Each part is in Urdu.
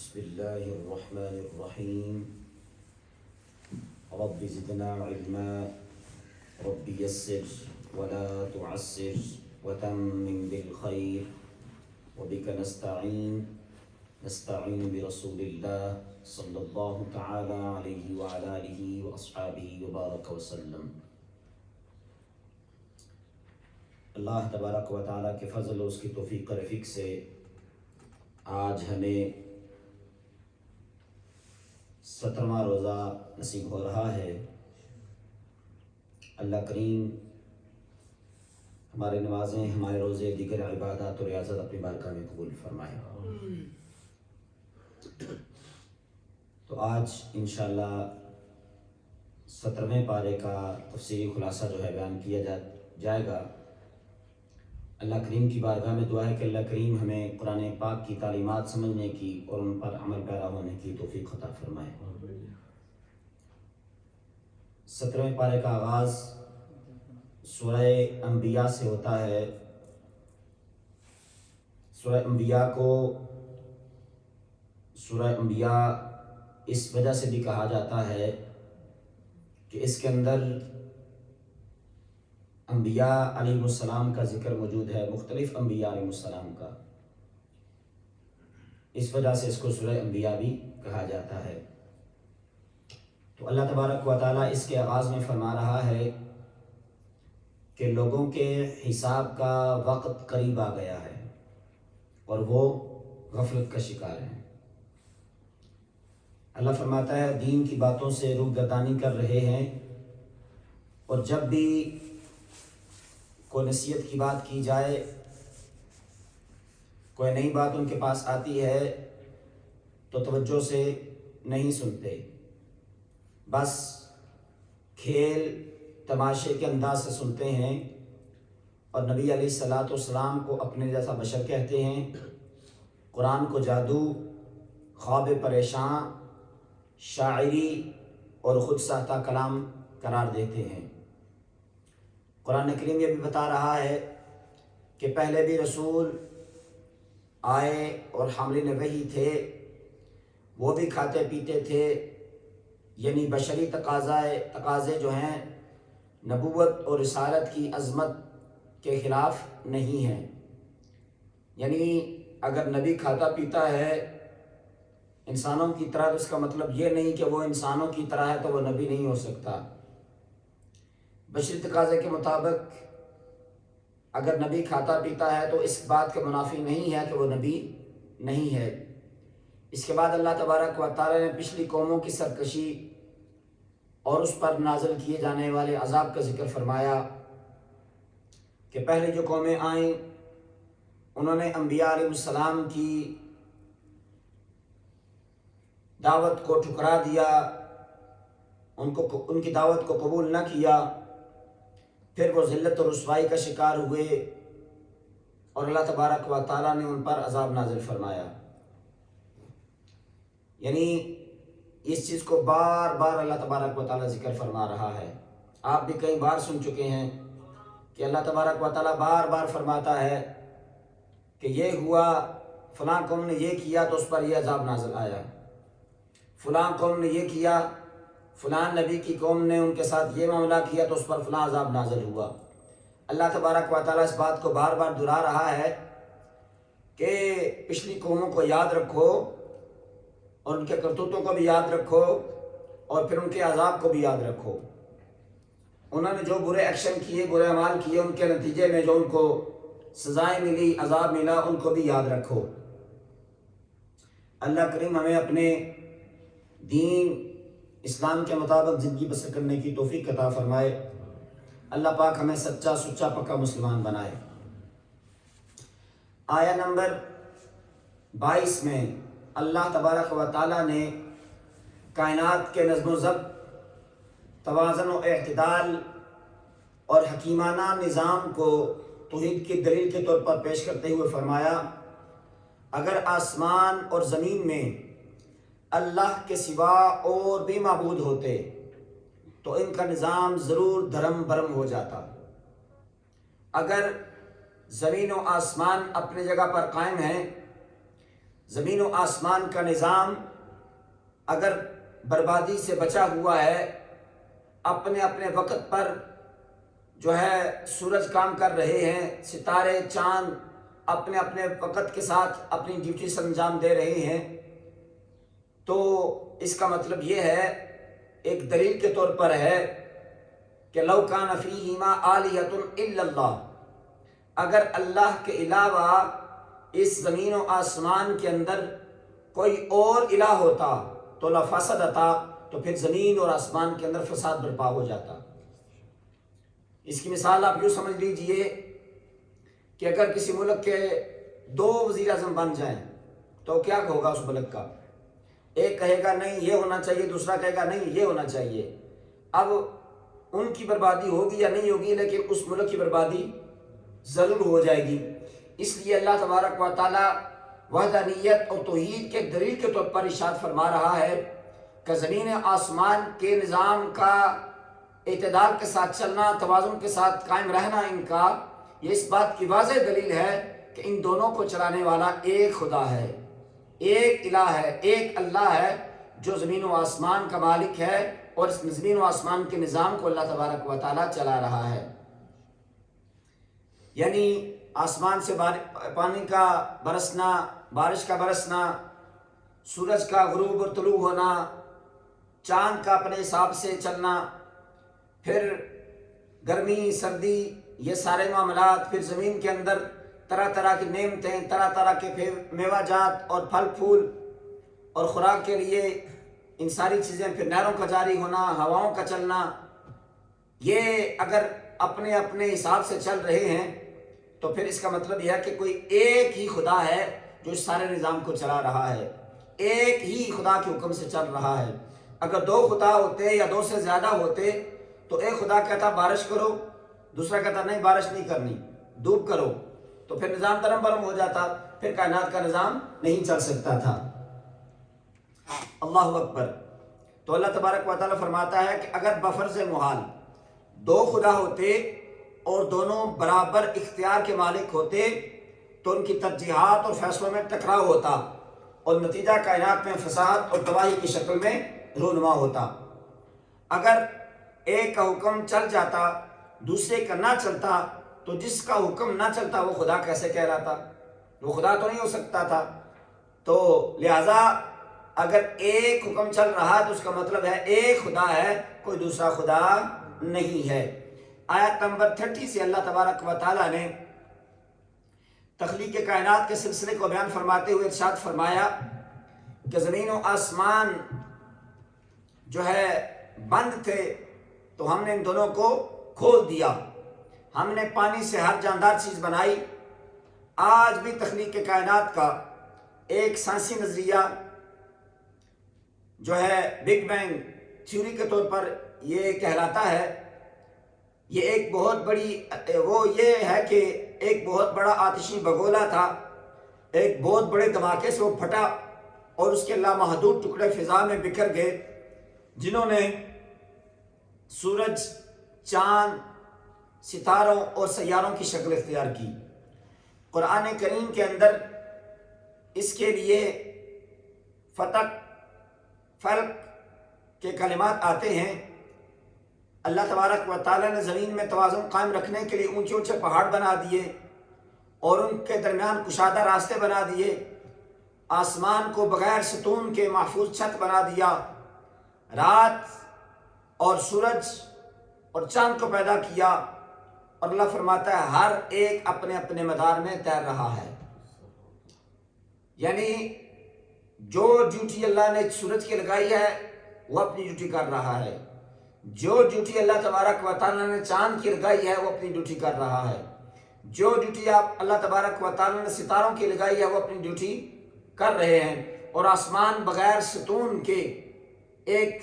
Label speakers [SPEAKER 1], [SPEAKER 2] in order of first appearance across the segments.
[SPEAKER 1] بسم الله الرحمن الرحيم. رب زدنا علما رب يسر ولا تعسر وتمم بالخير وبك نستعين برسول الله صلى الله تعالى عليه وعلى آله وأصحابه وبارك وسلم. اللہ تبارک و تعالیٰ کے فضل و اس کی توفیق و رفیق سے آج ہمیں 17واں روزہ نصیب ہو رہا ہے. اللہ کریم ہماری نمازیں، ہمارے روزے، دیگر عبادات اور ریاضت اپنی بارگاہ میں قبول فرمائے. تو آج انشاءاللہ 17ویں پارے کا تفصیلی خلاصہ جو ہے بیان کیا جائے گا. اللہ کریم کی بارگاہ میں دعا ہے کہ اللہ کریم ہمیں قرآن پاک کی تعلیمات سمجھنے کی اور ان پر عمل پیرا ہونے کی توفیق عطا فرمائے. 17ویں پارے کا آغاز سورہ انبیاء سے ہوتا ہے. سورہ انبیاء اس وجہ سے بھی کہا جاتا ہے کہ اس کے اندر انبیاء علیہ السلام کا ذکر موجود ہے، مختلف انبیاء علیہ السلام کا. اس وجہ سے اس کو سورہ انبیاء بھی کہا جاتا ہے. تو اللہ تبارک و تعالیٰ اس کے آغاز میں فرما رہا ہے کہ لوگوں کے حساب کا وقت قریب آ گیا ہے اور وہ غفلت کا شکار ہیں. اللہ فرماتا ہے دین کی باتوں سے روگردانی کر رہے ہیں، اور جب بھی کوئی نصیحت کی بات کی جائے، کوئی نئی بات ان کے پاس آتی ہے تو توجہ سے نہیں سنتے، بس کھیل تماشے کے انداز سے سنتے ہیں. اور نبی علیہ الصلاۃ والسلام کو اپنے جیسا بشر کہتے ہیں، قرآن کو جادو، خواب پریشاں، شاعری اور خود ساختہ کلام قرار دیتے ہیں. قرآن کریم یہ بھی بتا رہا ہے کہ پہلے بھی رسول آئے اور حاملین وحی تھے، وہ بھی کھاتے پیتے تھے. یعنی بشری تقاضے جو ہیں نبوت اور رسالت کی عظمت کے خلاف نہیں ہیں. یعنی اگر نبی کھاتا پیتا ہے انسانوں کی طرح، تو اس کا مطلب یہ نہیں کہ وہ انسانوں کی طرح ہے تو وہ نبی نہیں ہو سکتا. بشری تقاضے کے مطابق اگر نبی کھاتا پیتا ہے تو اس بات کے منافی نہیں ہے کہ وہ نبی نہیں ہے. اس کے بعد اللہ تبارک و تعالیٰ نے پچھلی قوموں کی سرکشی اور اس پر نازل کیے جانے والے عذاب کا ذکر فرمایا کہ پہلے جو قومیں آئیں انہوں نے انبیاء علیہ السلام کی دعوت کو ٹھکرا دیا، ان کی دعوت کو قبول نہ کیا. پھر وہ ذلت اور رسوائی کا شکار ہوئے اور اللہ تبارک و تعالیٰ نے ان پر عذاب نازل فرمایا. یعنی اس چیز کو بار بار اللہ تبارک و تعالیٰ ذکر فرما رہا ہے. آپ بھی کئی بار سن چکے ہیں کہ اللہ تبارک و تعالیٰ بار بار فرماتا ہے کہ یہ ہوا، فلاں قوم نے یہ کیا تو اس پر یہ عذاب نازل آیا، فلاں قوم نے یہ کیا، فلاں نبی کی قوم نے ان کے ساتھ یہ معاملہ کیا تو اس پر فلاں عذاب نازل ہوا. اللہ تبارک و تعالیٰ اس بات کو بار بار دہرا رہا ہے کہ پچھلی قوموں کو یاد رکھو اور ان کے کرتوتوں کو بھی یاد رکھو اور پھر ان کے عذاب کو بھی یاد رکھو. انہوں نے جو برے ایکشن کیے، برے اعمال کیے، ان کے نتیجے میں جو ان کو سزائیں ملی، عذاب ملا، ان کو بھی یاد رکھو. اللہ کریم ہمیں اپنے دین اسلام کے مطابق زندگی بسر کرنے کی توفیق عطا فرمائے. اللہ پاک ہمیں سچا سچا پکا مسلمان بنائے. آیہ نمبر 22 میں اللہ تبارک و تعالیٰ نے کائنات کے نظم و ضبط، توازن و اعتدال اور حکیمانہ نظام کو توحید کی دلیل کے طور پر پیش کرتے ہوئے فرمایا اگر آسمان اور زمین میں اللہ کے سوا اور بھی معبود ہوتے تو ان کا نظام ضرور دھرم برم ہو جاتا. اگر زمین و آسمان اپنی جگہ پر قائم ہیں، زمین و آسمان کا نظام اگر بربادی سے بچا ہوا ہے، اپنے اپنے وقت پر جو ہے سورج کام کر رہے ہیں، ستارے چاند اپنے اپنے وقت کے ساتھ اپنی ڈیوٹی سے انجام دے رہے ہیں، تو اس کا مطلب یہ ہے، ایک دلیل کے طور پر ہے کہ لو کان فیہما آلہۃ الا اللہ، اگر اللہ کے علاوہ اس زمین و آسمان کے اندر کوئی اور الہ ہوتا تو لفسدتا، تو پھر زمین اور آسمان کے اندر فساد برپا ہو جاتا۔ اس کی مثال آپ یوں سمجھ لیجئے کہ اگر کسی ملک کے 2 وزیر اعظم بن جائیں تو کیا ہوگا اس ملک کا؟ ایک کہے گا نہیں یہ ہونا چاہیے، دوسرا کہے گا نہیں یہ ہونا چاہیے۔ اب ان کی بربادی ہوگی یا نہیں ہوگی، لیکن اس ملک کی بربادی ضرور ہو جائے گی۔ اس لیے اللہ تبارک و تعالی وحدانیت اور توحید کے دلیل کے طور پر ارشاد فرما رہا ہے کہ زمین آسمان کے نظام کا اعتدال کے ساتھ چلنا، توازن کے ساتھ قائم رہنا ان کا، یہ اس بات کی واضح دلیل ہے کہ ان دونوں کو چلانے والا ایک خدا ہے، ایک الہ ہے، ایک اللہ ہے جو زمین و آسمان کا مالک ہے، اور اس زمین و آسمان کے نظام کو اللہ تبارک و تعالی چلا رہا ہے۔ یعنی آسمان سے پانی کا برسنا، بارش کا برسنا، سورج کا غروب اور طلوع ہونا، چاند کا اپنے حساب سے چلنا، پھر گرمی سردی، یہ سارے معاملات، پھر زمین کے اندر طرح طرح کی نعمتیں، طرح طرح کے میوہ جات اور پھل پھول اور خوراک کے لیے ان ساری چیزیں، پھر نہروں کا جاری ہونا، ہواؤں کا چلنا، یہ اگر اپنے اپنے حساب سے چل رہے ہیں تو پھر اس کا مطلب یہ ہے کہ کوئی ایک ہی خدا ہے جو اس سارے نظام کو چلا رہا ہے، ایک ہی خدا کے حکم سے چل رہا ہے۔ اگر 2 خدا ہوتے یا 2 سے زیادہ ہوتے تو ایک خدا کہتا بارش کرو، دوسرا کہتا نہیں بارش نہیں کرنی، دھوپ کرو، تو پھر نظام درم برم ہو جاتا، پھر کائنات کا نظام نہیں چل سکتا تھا۔ اللہ اکبر۔ تو اللہ تبارک و تعالیٰ فرماتا ہے کہ اگر بفرض محال 2 خدا ہوتے اور دونوں برابر اختیار کے مالک ہوتے تو ان کی ترجیحات اور فیصلوں میں ٹکراؤ ہوتا اور نتیجہ کائنات میں فساد اور تباہی کی شکل میں رونما ہوتا۔ اگر ایک کا حکم چل جاتا دوسرے کا نہ چلتا تو جس کا حکم نہ چلتا وہ خدا کیسے کہلاتا؟ وہ خدا تو نہیں ہو سکتا تھا۔ تو لہٰذا اگر ایک حکم چل رہا تو اس کا مطلب ہے ایک خدا ہے، کوئی دوسرا خدا نہیں ہے۔ آیت نمبر 30 سے اللہ تبارک و تعالیٰ نے تخلیق کائنات کے سلسلے کو بیان فرماتے ہوئے ارشاد فرمایا کہ زمین و آسمان جو ہے بند تھے تو ہم نے ان دونوں کو کھول دیا، ہم نے پانی سے ہر جاندار چیز بنائی۔ آج بھی تخلیق کائنات کا ایک سائنسی نظریہ جو ہے بگ بینگ تھیوری کے طور پر یہ کہلاتا ہے، یہ ایک بہت بڑی وہ یہ ہے کہ ایک بہت بڑا آتشی بگولا تھا، ایک بہت بڑے دھماکے سے وہ پھٹا اور اس کے لامحدود ٹکڑے فضا میں بکھر گئے، جنہوں نے سورج، چاند، ستاروں اور سیاروں کی شکل اختیار کی۔ قرآن کریم کے اندر اس کے لیے فتق، فلق کے کلمات آتے ہیں۔ اللہ تبارک و تعالیٰ نے زمین میں توازن قائم رکھنے کے لیے اونچے اونچے پہاڑ بنا دیے اور ان کے درمیان کشادہ راستے بنا دیے، آسمان کو بغیر ستون کے محفوظ چھت بنا دیا، رات اور سورج اور چاند کو پیدا کیا، اور اللہ فرماتا ہے ہر ایک اپنے اپنے مدار میں تیر رہا ہے۔ یعنی جو ڈیوٹی اللہ نے سورج کی لگائی ہے وہ اپنی ڈیوٹی کر رہا ہے، جو ڈیوٹی اللہ تبارک و تعالیٰ نے چاند کی لگائی ہے وہ اپنی ڈیوٹی کر رہا ہے، جو ڈیوٹی اللہ تبارک و تعالیٰ نے ستاروں کی لگائی ہے وہ اپنی ڈیوٹی کر رہے ہیں، اور آسمان بغیر ستون کے ایک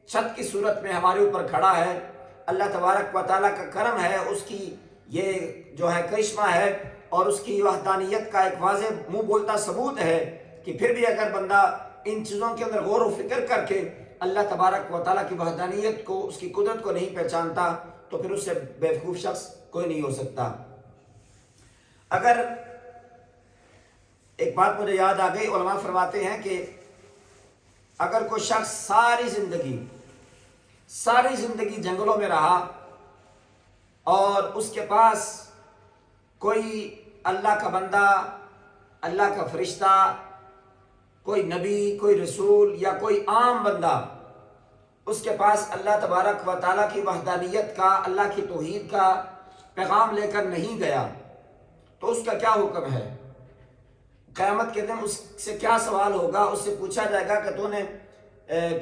[SPEAKER 1] چھت کی صورت میں ہمارے اوپر کھڑا ہے۔ اللہ تبارک و تعالیٰ کا کرم ہے، اس کی یہ جو ہے کرشمہ ہے، اور اس کی وحدانیت کا ایک واضح منہ بولتا ثبوت ہے کہ پھر بھی اگر بندہ ان چیزوں کے اندر غور و فکر کر کے اللہ تبارک و تعالیٰ کی وحدانیت کو، اس کی قدرت کو نہیں پہچانتا تو پھر اس سے بیوقوف شخص کوئی نہیں ہو سکتا۔ اگر ایک بات مجھے یاد آ گئی، علماء فرماتے ہیں کہ اگر کوئی شخص ساری زندگی جنگلوں میں رہا اور اس کے پاس کوئی اللہ کا بندہ، اللہ کا فرشتہ، کوئی نبی، کوئی رسول یا کوئی عام بندہ اس کے پاس اللہ تبارک و تعالیٰ کی وحدانیت کا، اللہ کی توحید کا پیغام لے کر نہیں گیا، تو اس کا کیا حکم ہے؟ قیامت کے دن اس سے کیا سوال ہوگا؟ اس سے پوچھا جائے گا کہ تو نے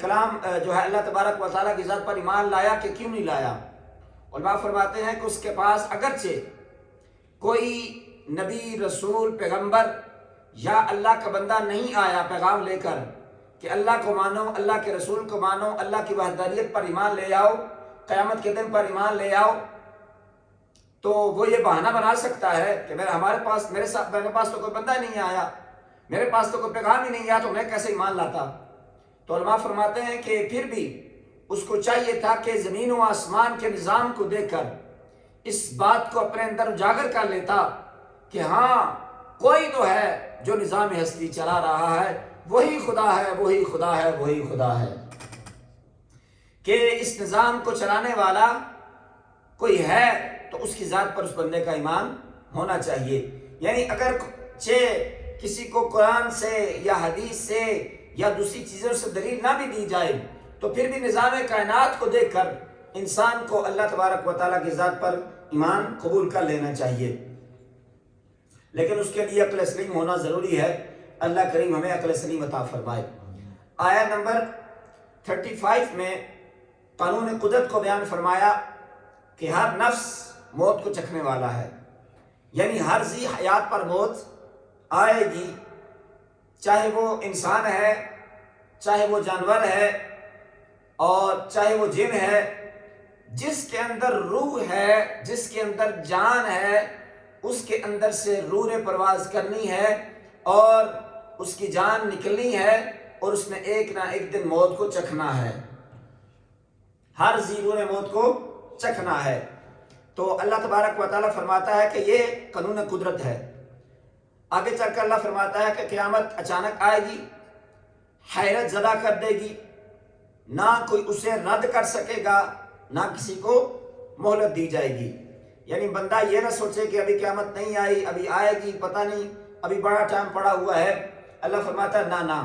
[SPEAKER 1] کلام جو ہے اللہ تبارک و تعالیٰ کی ذات پر ایمان لایا کہ کیوں نہیں لایا؟ علماء فرماتے ہیں کہ اس کے پاس اگرچہ کوئی نبی، رسول، پیغمبر یا اللہ کا بندہ نہیں آیا پیغام لے کر کہ اللہ کو مانو، اللہ کے رسول کو مانو، اللہ کی وحدانیت پر ایمان لے آؤ، قیامت کے دن پر ایمان لے آؤ، تو وہ یہ بہانہ بنا سکتا ہے کہ میرے پاس تو کوئی بندہ نہیں آیا، میرے پاس تو کوئی پیغام ہی نہیں آیا، تو میں کیسے ایمان لاتا؟ تو علماء فرماتے ہیں کہ پھر بھی اس کو چاہیے تھا کہ زمین و آسمان کے نظام کو دیکھ کر اس بات کو اپنے اندر اجاگر کر لیتا کہ ہاں کوئی تو ہے جو نظام ہستی چلا رہا ہے، وہی خدا ہے، وہی خدا ہے، وہی خدا ہے، کہ اس نظام کو چلانے والا کوئی ہے تو اس کی ذات پر اس بندے کا ایمان ہونا چاہیے۔ یعنی اگر کسی کو قرآن سے یا حدیث سے یا دوسری چیزوں سے دلیل نہ بھی دی جائے تو پھر بھی نظام کائنات کو دیکھ کر انسان کو اللہ تبارک و تعالیٰ کی ذات پر ایمان قبول کر لینا چاہیے، لیکن اس کے لیے عقل سلیم ہونا ضروری ہے۔ اللہ کریم ہمیں عقل سلیم عطا فرمائے۔ آیا نمبر 35 میں قانون قدرت کو بیان فرمایا کہ ہر نفس موت کو چکھنے والا ہے، یعنی ہر ذی حیات پر موت آئے گی، چاہے وہ انسان ہے، چاہے وہ جانور ہے، اور چاہے وہ جن ہے۔ جس کے اندر روح ہے، جس کے اندر جان ہے، اس کے اندر سے روح نے پرواز کرنی ہے اور اس کی جان نکلنی ہے، اور اس نے ایک نہ ایک دن موت کو چکھنا ہے۔ ہر ذی روح نے موت کو چکھنا ہے۔ تو اللہ تبارک و تعالیٰ فرماتا ہے کہ یہ قانون قدرت ہے۔ آگے چل کر اللہ فرماتا ہے کہ قیامت اچانک آئے گی، حیرت زدہ کر دے گی، نہ کوئی اسے رد کر سکے گا، نہ کسی کو مہلت دی جائے گی۔ یعنی بندہ یہ نہ سوچے کہ ابھی قیامت نہیں آئی، ابھی آئے گی، پتہ نہیں، ابھی بڑا ٹائم پڑا ہوا ہے۔ اللہ فرماتا ہے نہ،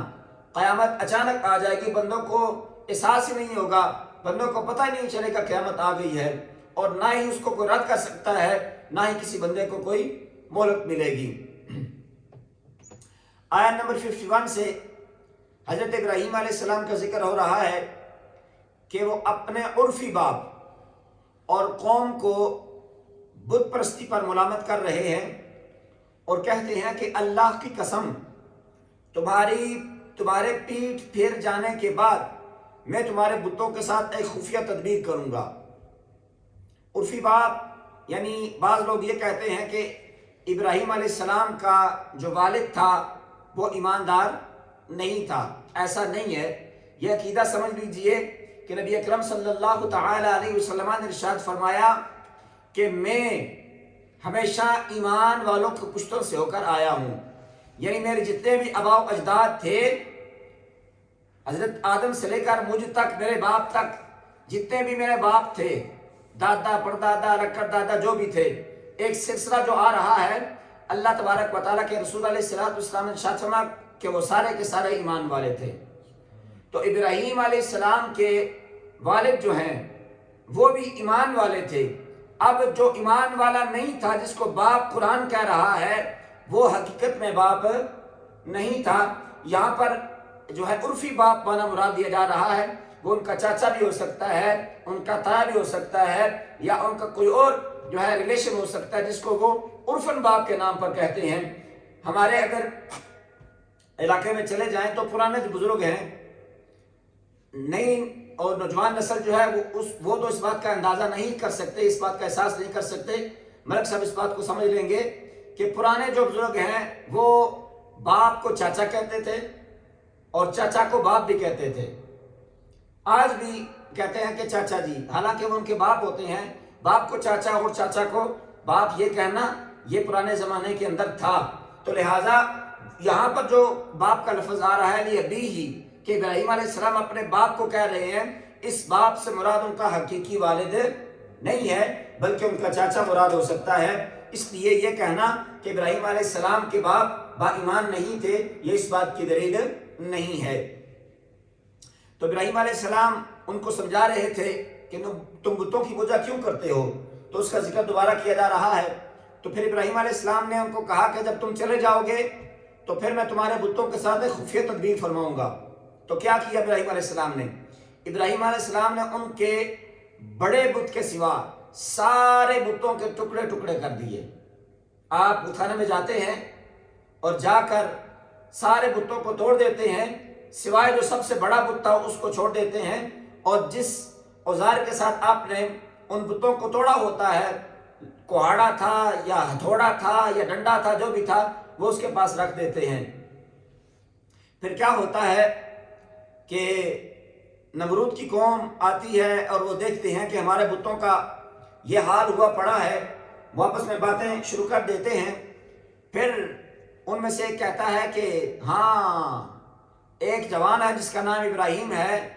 [SPEAKER 1] قیامت اچانک آ جائے گی، بندوں کو احساس ہی نہیں ہوگا، بندوں کو پتہ ہی نہیں چلے گا قیامت آ گئی ہے، اور نہ ہی اس کو کوئی رد کر سکتا ہے، نہ ہی کسی بندے کو کوئی مہلت ملے گی۔ آیت نمبر 51 سے حضرت ابراہیم علیہ السلام کا ذکر ہو رہا ہے کہ وہ اپنے عرفی باپ اور قوم کو بت پرستی پر ملامت کر رہے ہیں اور کہتے ہیں کہ اللہ کی قسم، تمہارے پیٹھ پھیر جانے کے بعد میں تمہارے بتوں کے ساتھ ایک خفیہ تدبیر کروں گا۔ عرفی باپ یعنی بعض لوگ یہ کہتے ہیں کہ ابراہیم علیہ السلام کا جو والد تھا وہ ایماندار نہیں تھا، ایسا نہیں ہے۔ یہ عقیدہ سمجھ لیجئے کہ نبی اکرم صلی اللہ تعالی علیہ وسلم نے ارشاد فرمایا کہ میں ہمیشہ ایمان والوں کے پشتوں سے ہو کر آیا ہوں، یعنی میرے جتنے بھی آباء و اجداد تھے، حضرت آدم سے لے کر مجھ تک، میرے باپ تک، جتنے بھی میرے باپ تھے، دادا، پردادا، رکڑ دادا، جو بھی تھے، ایک سلسلہ جو آ رہا ہے، اللہ تبارک و تعالیٰ کے رسول علیہ السلام نے ارشاد فرمایا کہ وہ سارے کے سارے ایمان والے تھے۔ تو ابراہیم علیہ السلام کے والد جو ہیں وہ بھی ایمان والے تھے۔ اب جو ایمان والا نہیں تھا، جس کو باپ قرآن کہہ رہا ہے، وہ حقیقت میں باپ نہیں تھا۔ یہاں پر جو ہے عرفی باپ مانا مراد دیا جا رہا ہے، وہ ان کا چاچا بھی ہو سکتا ہے، ان کا تایا بھی ہو سکتا ہے، یا ان کا کوئی اور جو ہے ریلیشن ہو سکتا ہے، جس کو وہ عرفن باپ کے نام پر کہتے ہیں۔ ہمارے اگر علاقے میں چلے جائیں تو پرانے جو بزرگ ہیں، نئی اور نوجوان نسل جو ہے وہ تو اس بات کا اندازہ نہیں کر سکتے، اس بات کا احساس نہیں کر سکتے۔ ملک صاحب اس بات کو سمجھ لیں گے کہ پرانے جو بزرگ ہیں وہ باپ کو چاچا کہتے تھے اور چاچا کو باپ بھی کہتے تھے۔ آج بھی کہتے ہیں کہ چاچا جی، حالانکہ وہ ان کے باپ ہوتے ہیں۔ باپ کو چاچا اور چاچا کو باپ یہ کہنا یہ پرانے زمانے کے اندر تھا۔ تو لہٰذا یہاں پر جو باپ کا لفظ آ رہا ہے لِأَبِيهِ کہ ابراہیم علیہ السلام اپنے باپ کو کہہ رہے ہیں، اس باپ سے مراد ان کا حقیقی والد نہیں ہے بلکہ ان کا چاچا مراد ہو سکتا ہے۔ اس لیے یہ کہنا کہ ابراہیم علیہ السلام کے باپ با ایمان نہیں تھے، یہ اس بات کی دلیل نہیں ہے۔ تو ابراہیم علیہ السلام ان کو سمجھا رہے تھے کہ تم بتوں کی پوجا کیوں کرتے ہو، تو اس کا ذکر دوبارہ کیا جا رہا ہے۔ تو پھر ابراہیم علیہ السلام نے ان کو کہا کہ جب تم چلے جاؤ گے تو پھر میں تمہارے بتوں کے ساتھ ایک خفیہ تدبیر فرماؤں گا۔ تو کیا کیا ابراہیم علیہ السلام نے؟ ابراہیم علیہ السلام نے ان کے بڑے بت کے سوا سارے بتوں کے ٹکڑے ٹکڑے کر دیے۔ آپ بت خانے میں جاتے ہیں اور جا کر سارے بتوں کو توڑ دیتے ہیں، سوائے جو سب سے بڑا بت تھا اس کو چھوڑ دیتے ہیں، اور جس اوزار کے ساتھ آپ نے ان بتوں کو توڑا ہوتا ہے، کہاڑا تھا یا ہتھوڑا تھا یا ڈنڈا تھا، جو بھی تھا وہ اس کے پاس رکھ دیتے ہیں۔ پھر کیا ہوتا ہے کہ نمرود کی قوم آتی ہے اور وہ دیکھتے ہیں کہ ہمارے بتوں کا یہ حال ہوا پڑا ہے، وہ آپس میں باتیں شروع کر دیتے ہیں۔ پھر ان میں سے ایک کہتا ہے کہ ہاں، ایک جوان ہے جس کا نام ابراہیم ہے،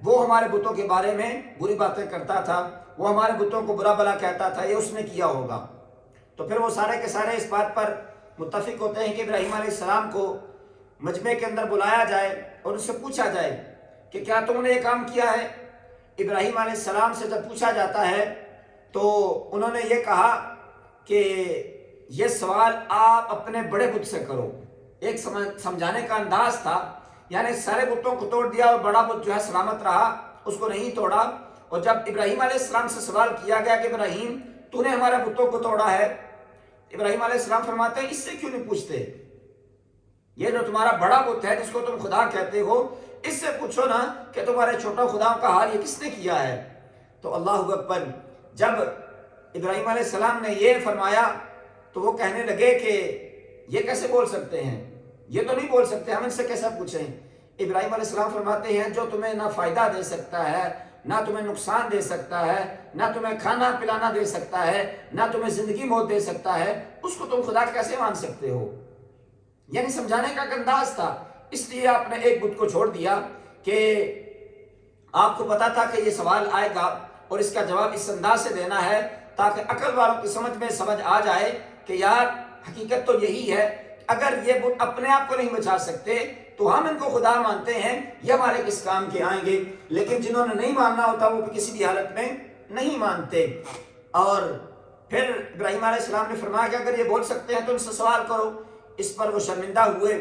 [SPEAKER 1] وہ ہمارے بتوں کے بارے میں بری باتیں کرتا تھا، وہ ہمارے بتوں کو برا بھلا کہتا تھا، یہ اس نے کیا ہوگا۔ تو پھر وہ سارے کے سارے اس بات پر متفق ہوتے ہیں کہ ابراہیم علیہ السلام کو مجمع کے اندر بلایا جائے اور اس سے پوچھا جائے کہ کیا تم نے یہ کام کیا ہے؟ ابراہیم علیہ السلام سے جب پوچھا جاتا ہے تو انہوں نے یہ کہا کہ یہ سوال آپ اپنے بڑے بت سے کرو۔ ایک سمجھانے کا انداز تھا، یعنی سارے بتوں کو توڑ دیا اور بڑا بت جو ہے سلامت رہا، اس کو نہیں توڑا۔ اور جب ابراہیم علیہ السلام سے سوال کیا گیا کہ ابراہیم تو نے ہمارے بتوں کو توڑا ہے، ابراہیم علیہ السلام فرماتے ہیں اس سے کیوں نہیں پوچھتے؟ یہ جو تمہارا بڑا بت ہے جس کو تم خدا کہتے ہو، اس سے پوچھو نا کہ تمہارے چھوٹا خدا کا حال یہ کس نے کیا ہے۔ تو اللہ اکبر، جب ابراہیم علیہ السلام نے یہ فرمایا تو وہ کہنے لگے کہ یہ کیسے بول سکتے ہیں، یہ تو نہیں بول سکتے، ہم ان سے کیسا پوچھیں؟ ابراہیم علیہ السلام فرماتے ہیں جو تمہیں نہ فائدہ دے سکتا ہے، نہ تمہیں نقصان دے سکتا ہے، نہ تمہیں کھانا پلانا دے سکتا ہے، نہ تمہیں زندگی موت دے سکتا ہے، اس کو تم خدا کیسے مان سکتے ہو؟ یعنی سمجھانے کا انداز تھا۔ اس لیے آپ نے ایک بت کو چھوڑ دیا کہ آپ کو پتا تھا کہ یہ سوال آئے گا اور اس کا جواب اس انداز سے دینا ہے تاکہ عقل والوں کی سمجھ میں سمجھ آ جائے کہ یار حقیقت تو یہی ہے، اگر یہ بت اپنے آپ کو نہیں بچا سکتے تو ہم ان کو خدا مانتے ہیں، یہ ہمارے کس کام کے آئیں گے؟ لیکن جنہوں نے نہیں ماننا ہوتا وہ کسی بھی حالت میں نہیں مانتے۔ اور پھر ابراہیم علیہ السلام نے فرمایا کہ اگر یہ بول سکتے ہیں تو ان سے سوال کرو۔ اس پر وہ شرمندہ ہوئے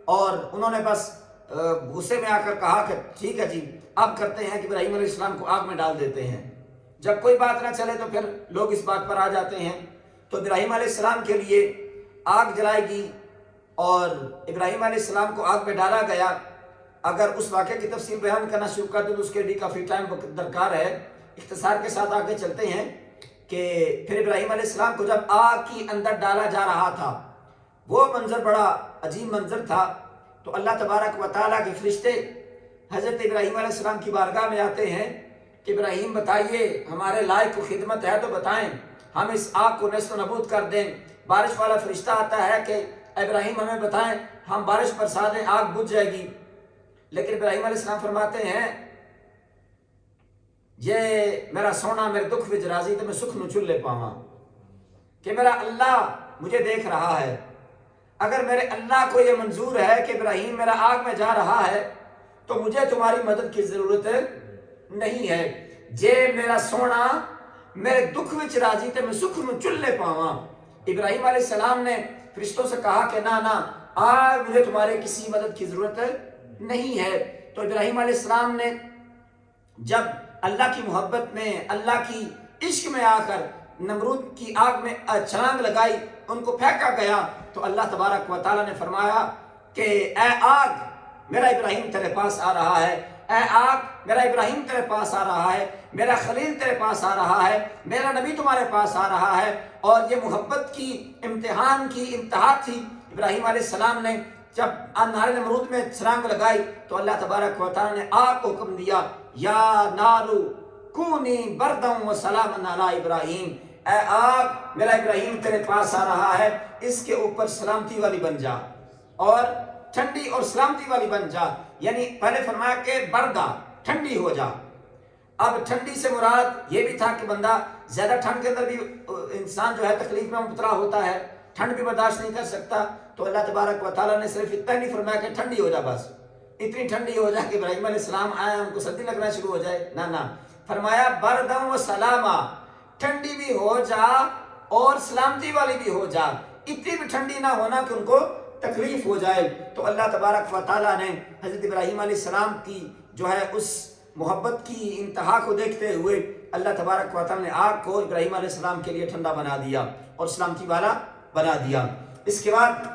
[SPEAKER 1] اور انہوں نے بس غصے میں آ کر کہا کہ ٹھیک ہے جی، اب کرتے ہیں کہ ابراہیم علیہ السلام کو آگ میں ڈال دیتے ہیں۔ جب کوئی بات نہ چلے تو پھر لوگ اس بات پر آ جاتے ہیں۔ تو ابراہیم علیہ السلام کے لیے آگ جلائی گئی اور ابراہیم علیہ السلام کو آگ میں ڈالا گیا۔ اگر اس واقعے کی تفصیل بیان کرنا شروع کر دیں تو اس کے لیے کافی ٹائم درکار ہے، اختصار کے ساتھ آگے چلتے ہیں کہ پھر ابراہیم علیہ السلام کو جب آگ کی اندر ڈالا جا رہا تھا، وہ منظر بڑا عجیب منظر تھا۔ تو اللہ تبارک و تعالیٰ کے فرشتے حضرت ابراہیم علیہ السلام کی بارگاہ میں آتے ہیں کہ ابراہیم بتائیے، ہمارے لائق کو خدمت ہے تو بتائیں، ہم اس آگ کو نیست و نابود کر دیں۔ بارش والا فرشتہ آتا ہے کہ ابراہیم ہمیں بتائیں، ہم بارش برسا دیں، آگ بجھ جائے گی۔ لیکن ابراہیم علیہ السلام فرماتے ہیں یہ میرا سونا میرے دکھ وچ راضی تو میں سکھ نو چلے پاواں، کہ میرا اللہ مجھے دیکھ رہا ہے۔ اگر میرے اللہ کو یہ منظور ہے کہ ابراہیم میرا آگ میں جا رہا ہے تو مجھے تمہاری مدد کی ضرورت نہیں ہے۔ جے میرا سونا میرے دکھ وچ راضی تے میں سکھ نو چلے پاواں۔ ابراہیم علیہ السلام نے فرشتوں سے کہا کہ نہ آج مجھے تمہارے کسی مدد کی ضرورت نہیں ہے۔ تو ابراہیم علیہ السلام نے جب اللہ کی محبت میں، اللہ کی عشق میں آ کر نمرود کی آگ میں چھلانگ لگائی، ان کو پھینکا گیا، تو اللہ تبارک و تعالیٰ نے فرمایا کہ اے آگ میرا ابراہیم تیرے پاس آ رہا ہے، اے آگ میرا ابراہیم تیرے پاس آ رہا ہے، میرا خلیل تیرے پاس آ رہا ہے، میرا نبی تمہارے پاس آ رہا ہے۔ اور یہ محبت کی امتحان کی انتہا تھی۔ ابراہیم علیہ السلام نے جب نار نمرود میں چھلانگ لگائی تو اللہ تبارک و تعالیٰ نے آگ کو حکم دیا، یا نارو کونی بردم و سلام علی ابراہیم، اے آگ میرا ابراہیم تیرے پاس آ رہا ہے، اس کے اوپر سلامتی والی بن جا۔ اور ٹھنڈی اور سلامتی والی بن جا، یعنی پہلے فرمایا کہ بردا ٹھنڈی ہو جا۔ اب ٹھنڈی سے مراد یہ بھی تھا کہ بندہ زیادہ ٹھنڈ کے اندر بھی انسان جو ہے تکلیف میں مبتلا ہوتا ہے، ٹھنڈ بھی برداشت نہیں کر سکتا، تو اللہ تبارک و تعالیٰ نے صرف اتنا نہیں فرمایا کہ ٹھنڈی ہو جا، بس اتنی ٹھنڈی ہو جائے کہ ابراہیم علیہ السلام آئے ان کو سردی لگنا شروع ہو جائے، نہ فرمایا بردم و سلاما، ٹھنڈی بھی ہو جا اور سلامتی والی بھی ہو جا، اتنی بھی ٹھنڈی نہ ہونا کہ ان کو تکلیف ہو جائے۔ تو اللہ تبارک و تعالیٰ نے حضرت ابراہیم علیہ السلام کی جو ہے اس محبت کی انتہا کو دیکھتے ہوئے اللہ تبارک و تعالیٰ نے آگ کو ابراہیم علیہ السلام کے لیے ٹھنڈا بنا دیا اور سلامتی والا بنا دیا۔ اس کے بعد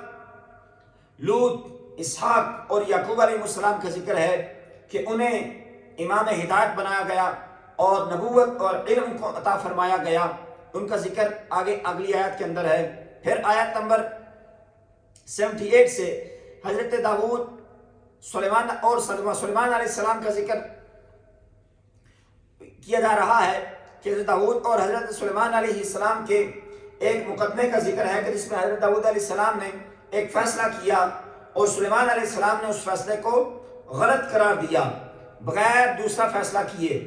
[SPEAKER 1] لوط، اسحاق اور یعقوب علیہ السلام کا ذکر ہے کہ انہیں امام ہدایت بنایا گیا اور نبوت اور علم کو عطا فرمایا گیا، ان کا ذکر آگے اگلی آیت کے اندر ہے۔ پھر آیت نمبر 78 سے حضرت داؤد، سلیمان اور سلیمان علیہ السلام کا ذکر کیا جا رہا ہے کہ حضرت داؤد اور حضرت سلیمان علیہ السلام کے ایک مقدمے کا ذکر ہے کہ جس میں حضرت داؤد علیہ السلام نے ایک فیصلہ کیا اور سلیمان علیہ السلام نے اس فیصلے کو غلط قرار دیا، بغیر دوسرا فیصلہ کیے،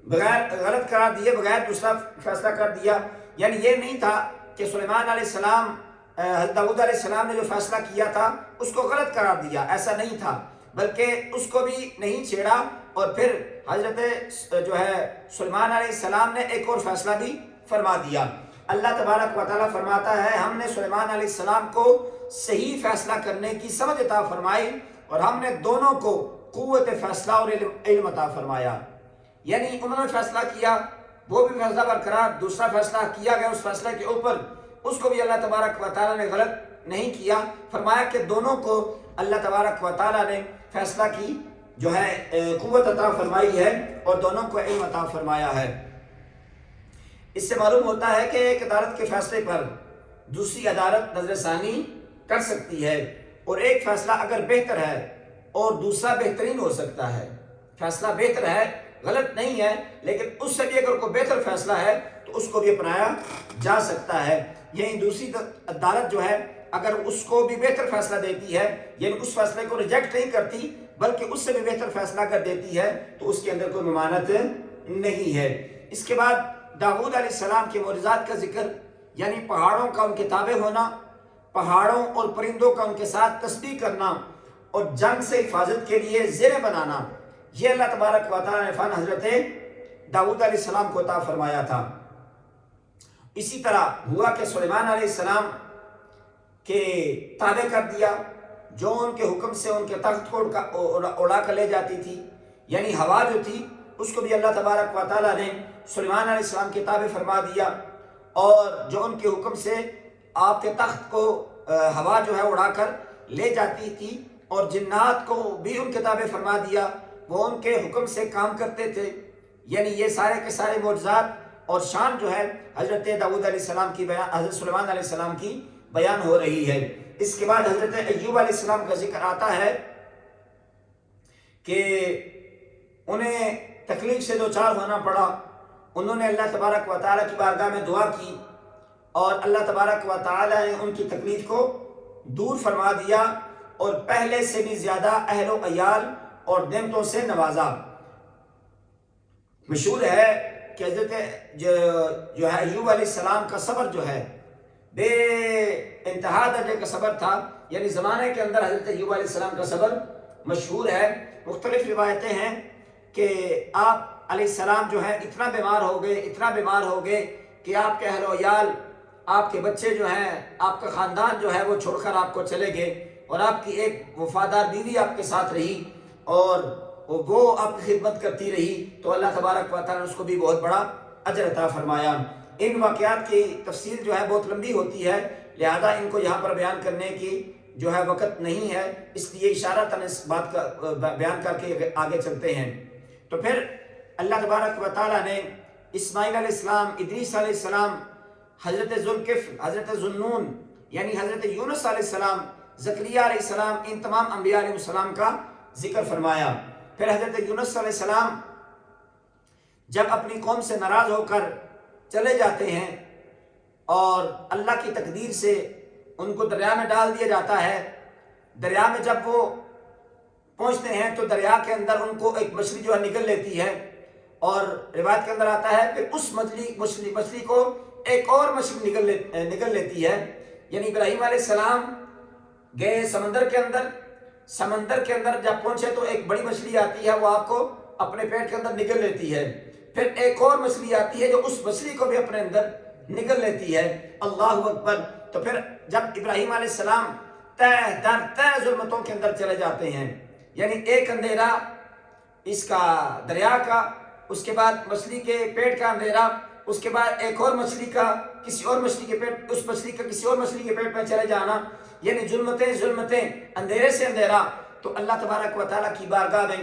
[SPEAKER 1] بغیر غلط قرار دیے، بغیر دوسرا فیصلہ کر دیا۔ یعنی یہ نہیں تھا کہ سلیمان علیہ السلام، حضرت داؤد علیہ السلام نے جو فیصلہ کیا تھا اس کو غلط قرار دیا، ایسا نہیں تھا، بلکہ اس کو بھی نہیں چھیڑا، اور پھر حضرت جو ہے سلیمان علیہ السلام نے ایک اور فیصلہ بھی فرما دیا۔ اللہ تبارک و تعالیٰ فرماتا ہے ہم نے سلیمان علیہ السلام کو صحیح فیصلہ کرنے کی سمجھ عطا فرمائی اور ہم نے دونوں کو قوت فیصلہ اور علم عطا فرمایا۔ یعنی انہوں نے فیصلہ کیا، وہ بھی فیصلہ برقرار، دوسرا فیصلہ کیا گیا اس فیصلے کے اوپر، اس کو بھی اللہ تبارک و تعالیٰ نے غلط نہیں کیا، فرمایا کہ دونوں کو اللہ تبارک و تعالیٰ نے فیصلہ کی جو ہے قوت عطا فرمائی ہے اور دونوں کو علم عطا فرمایا ہے۔ اس سے معلوم ہوتا ہے کہ ایک عدالت کے فیصلے پر دوسری عدالت نظر ثانی کر سکتی ہے، اور ایک فیصلہ اگر بہتر ہے اور دوسرا بہترین ہو سکتا ہے، فیصلہ بہتر ہے، غلط نہیں ہے، لیکن اس سے بھی اگر کوئی بہتر فیصلہ ہے تو اس کو بھی اپنایا جا سکتا ہے۔ یعنی دوسری عدالت جو ہے اگر اس کو بھی بہتر فیصلہ دیتی ہے، یعنی اس فیصلے کو ریجیکٹ نہیں کرتی بلکہ اس سے بھی بہتر فیصلہ کر دیتی ہے، تو اس کے اندر کوئی ممانعت نہیں ہے۔ اس کے بعد داؤد علیہ السلام کے معجزات کا ذکر، یعنی پہاڑوں کا ان کے تابع ہونا، پہاڑوں اور پرندوں کا ان کے ساتھ تسبیح کرنا اور جنگ سے حفاظت کے لیے زیریں بنانا، یہ اللہ تبارک و تعالیٰ نے فن حضرت داؤد علیہ السلام کو عطا فرمایا تھا۔ اسی طرح ہوا کہ سلیمان علیہ السلام کے تابع کر دیا، جو ان کے حکم سے ان کے تخت کو اڑا کر لے جاتی تھی، یعنی ہوا جو تھی اس کو بھی اللہ تبارک و تعالیٰ نے سلیمان علیہ السلام کے تابع فرما دیا، اور جو ان کے حکم سے آپ کے تخت کو ہوا جو ہے اڑا کر لے جاتی تھی، اور جنات کو بھی ان کے تابع فرما دیا، وہ ان کے حکم سے کام کرتے تھے۔ یعنی یہ سارے کے سارے معجزات اور شان جو ہے حضرت داؤد علیہ السلام کی بیان، حضرت سلیمان علیہ السلام کی بیان ہو رہی ہے۔ اس کے بعد حضرت ایوب علیہ السلام کا ذکر آتا ہے کہ انہیں تکلیف سے دوچار ہونا پڑا، انہوں نے اللہ تبارک و تعالیٰ کی بارگاہ میں دعا کی اور اللہ تبارک و تعالیٰ نے ان کی تکلیف کو دور فرما دیا اور پہلے سے بھی زیادہ اہل و عیال اور نعمتوں سے نوازا۔ مشہور ہے کہ حضرت جو ہے ایوب علیہ السلام کا صبر جو ہے بے انتہا درجے کا صبر تھا، یعنی زمانے کے اندر حضرت ایوب علیہ السلام کا صبر مشہور ہے۔ مختلف روایتیں ہیں کہ آپ علیہ السلام جو ہے اتنا بیمار ہو گئے کہ آپ کے اہل و عیال، آپ کے بچے جو ہیں، آپ کا خاندان جو ہے وہ چھوڑ کر آپ کو چلے گئے، اور آپ کی ایک وفادار بیوی آپ کے ساتھ رہی اور وہ آپ کی خدمت کرتی رہی، تو اللہ تبارک و تعالیٰ نے اس کو بھی بہت بڑا اجر عطا فرمایا۔ ان واقعات کی تفصیل جو ہے بہت لمبی ہوتی ہے، لہذا ان کو یہاں پر بیان کرنے کی جو ہے وقت نہیں ہے، اس لیے اشارتاً اس بات کا بیان کر کے آگے چلتے ہیں۔ تو پھر اللہ تبارک و تعالیٰ نے اسماعیل علیہ السلام، ادریس علیہ السلام، حضرت ذوالکفل، حضرت ذوالنون یعنی حضرت یونس علیہ السلام، زکریا علیہ السلام، ان تمام انبیاء علیہ السلام کا ذکر فرمایا۔ پھر حضرت یونس علیہ السلام جب اپنی قوم سے ناراض ہو کر چلے جاتے ہیں اور اللہ کی تقدیر سے ان کو دریا میں ڈال دیا جاتا ہے، دریا میں جب وہ پہنچتے ہیں تو دریا کے اندر ان کو ایک مچھلی جو ہے نگل لیتی ہے، اور روایت کے اندر آتا ہے پھر اس مچھلی کو ایک اور مچھلی نگل لیتی ہے۔ یعنی ابراہیم علیہ السلام گئے سمندر کے اندر جب پہنچے تو ایک بڑی مچھلی آتی ہے، وہ آپ کو اپنے پیٹ کے اندر نگل لیتی ہے، پھر ایک اور مچھلی آتی ہے جو اس مچھلی کو بھی اپنے اندر نگل لیتی ہے۔ اللہ اکبر۔ تو پھر جب ابراہیم علیہ السلام تہ ظلمتوں کے اندر چلے جاتے ہیں، یعنی ایک اندھیرا اس کا دریا کا، اس کے بعد مچھلی کے پیٹ کا اندھیرا، اس کے بعد ایک اور مچھلی کا کسی اور مچھلی کے پیٹ، اس مچھلی کا کسی اور مچھلی کے پیٹ میں چلے جانا، یعنی ظلمتیں اندھیرے سے اندھیرا۔ تو اللہ تبارک و تعالیٰ کی بارگاہ میں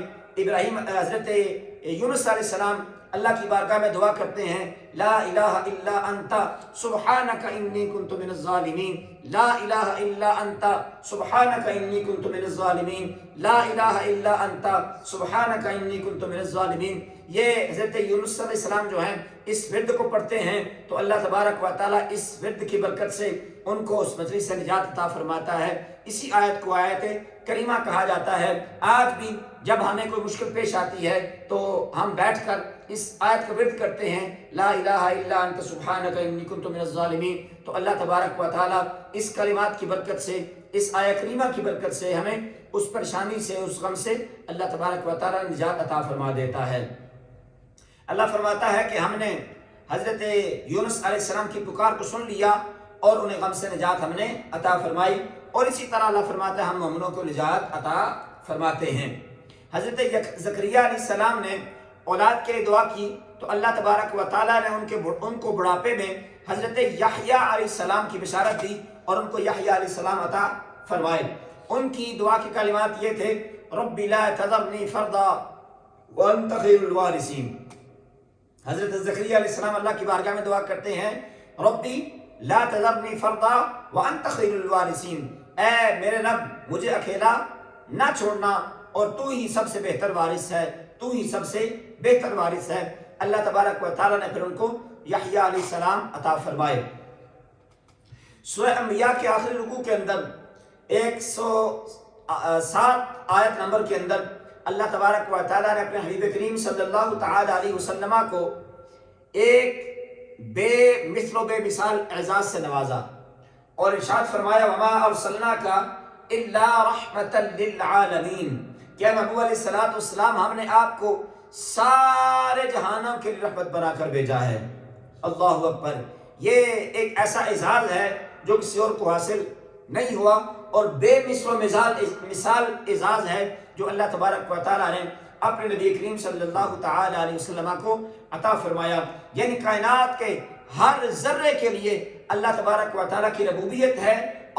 [SPEAKER 1] حضرت یونس علیہ السلام اللہ کی بارگاہ میں دعا کرتے ہیں، لا الہ الا انت سبحانک انی کنت من الظالمین، لا الہ الا انت سبحانک انی کنت من الظالمین، لا الہ الا انت سبحانک انی کنت من الظالمین۔ یہ حضرت یونس علیہ السلام جو ہیں اس ورد کو پڑھتے ہیں تو اللہ تبارک و تعالیٰ اس ورد کی برکت سے ان کو اس مجلس سے نجات عطا فرماتا ہے۔ اسی آیت کو آیت کریمہ کہا جاتا ہے۔ آج بھی جب ہمیں کوئی مشکل پیش آتی ہے تو ہم بیٹھ کر اس آیت کا ورد کرتے ہیں، لا الہ الا انت سبحانک انی کنت من الظالمین، تو اللہ تبارک و تعالیٰ اس کلمات کی برکت سے، اس آیت کریمہ کی برکت سے ہمیں اس پریشانی سے، اس غم سے اللہ تبارک و تعالیٰ نجات عطا فرما دیتا ہے۔ اللہ فرماتا ہے کہ ہم نے حضرت یونس علیہ السلام کی پکار کو سن لیا اور انہیں غم سے نجات ہم نے عطا فرمائی، اور اسی طرح اللہ فرماتا ہے ہم مومنوں کو نجات عطا فرماتے ہیں۔ حضرت زکریہ علیہ السلام نے اولاد کے لیے دعا کی تو اللہ تبارک و تعالیٰ نے ان کو بڑھاپے میں حضرت یحییٰ علیہ السلام کی بشارت دی اور ان کو یحییٰ علیہ السلام عطا فرمائے۔ ان کی دعا کے کلمات یہ تھے، رب لا تذرنی فردا وانت خیر الوارثین۔ حضرت زکریا علیہ السلام اللہ کی بارگاہ میں دعا کرتے ہیں، ربی لا تذرنی فردا وانت خیر الوارثین، اے میرے رب مجھے اکیلا نہ چھوڑنا اور تو ہی سب سے بہتر وارث ہے، تو ہی سب سے بہتر وارث ہے۔ اللہ تبارک و تعالیٰ نے پھر ان کو یحییٰ علیہ السلام عطا فرمائے۔ سورہ انبیاء کے آخری رکوع کے اندر 107 آیت نمبر کے اندر اللہ تبارک و تعالیٰ نے اپنے حبیب کریم صلی اللہ تعالی علیہ وسلم کو ایک بے مثل و بے مثال اعزاز سے نوازا اور ارشاد فرمایا، وما ارسلناک الا رحمتا للعالمین، کہ نبی علیہ السلام ہم نے آپ کو سارے جہانوں کے لیے رحمت بنا کر بھیجا ہے۔ اللہ اکبر۔ یہ ایک ایسا اعزاز ہے جو کسی اور کو حاصل نہیں ہوا، اور بے مثل و مثال اعزاز ہے جو اللہ تبارک و تعالیٰ نے اپنے نبی کریم صلی اللہ تعالی علیہ وسلم کو عطا فرمایا۔ یعنی کائنات کے ہر ذرے کے لیے اللہ تبارک و تعالیٰ کی ربوبیت ہے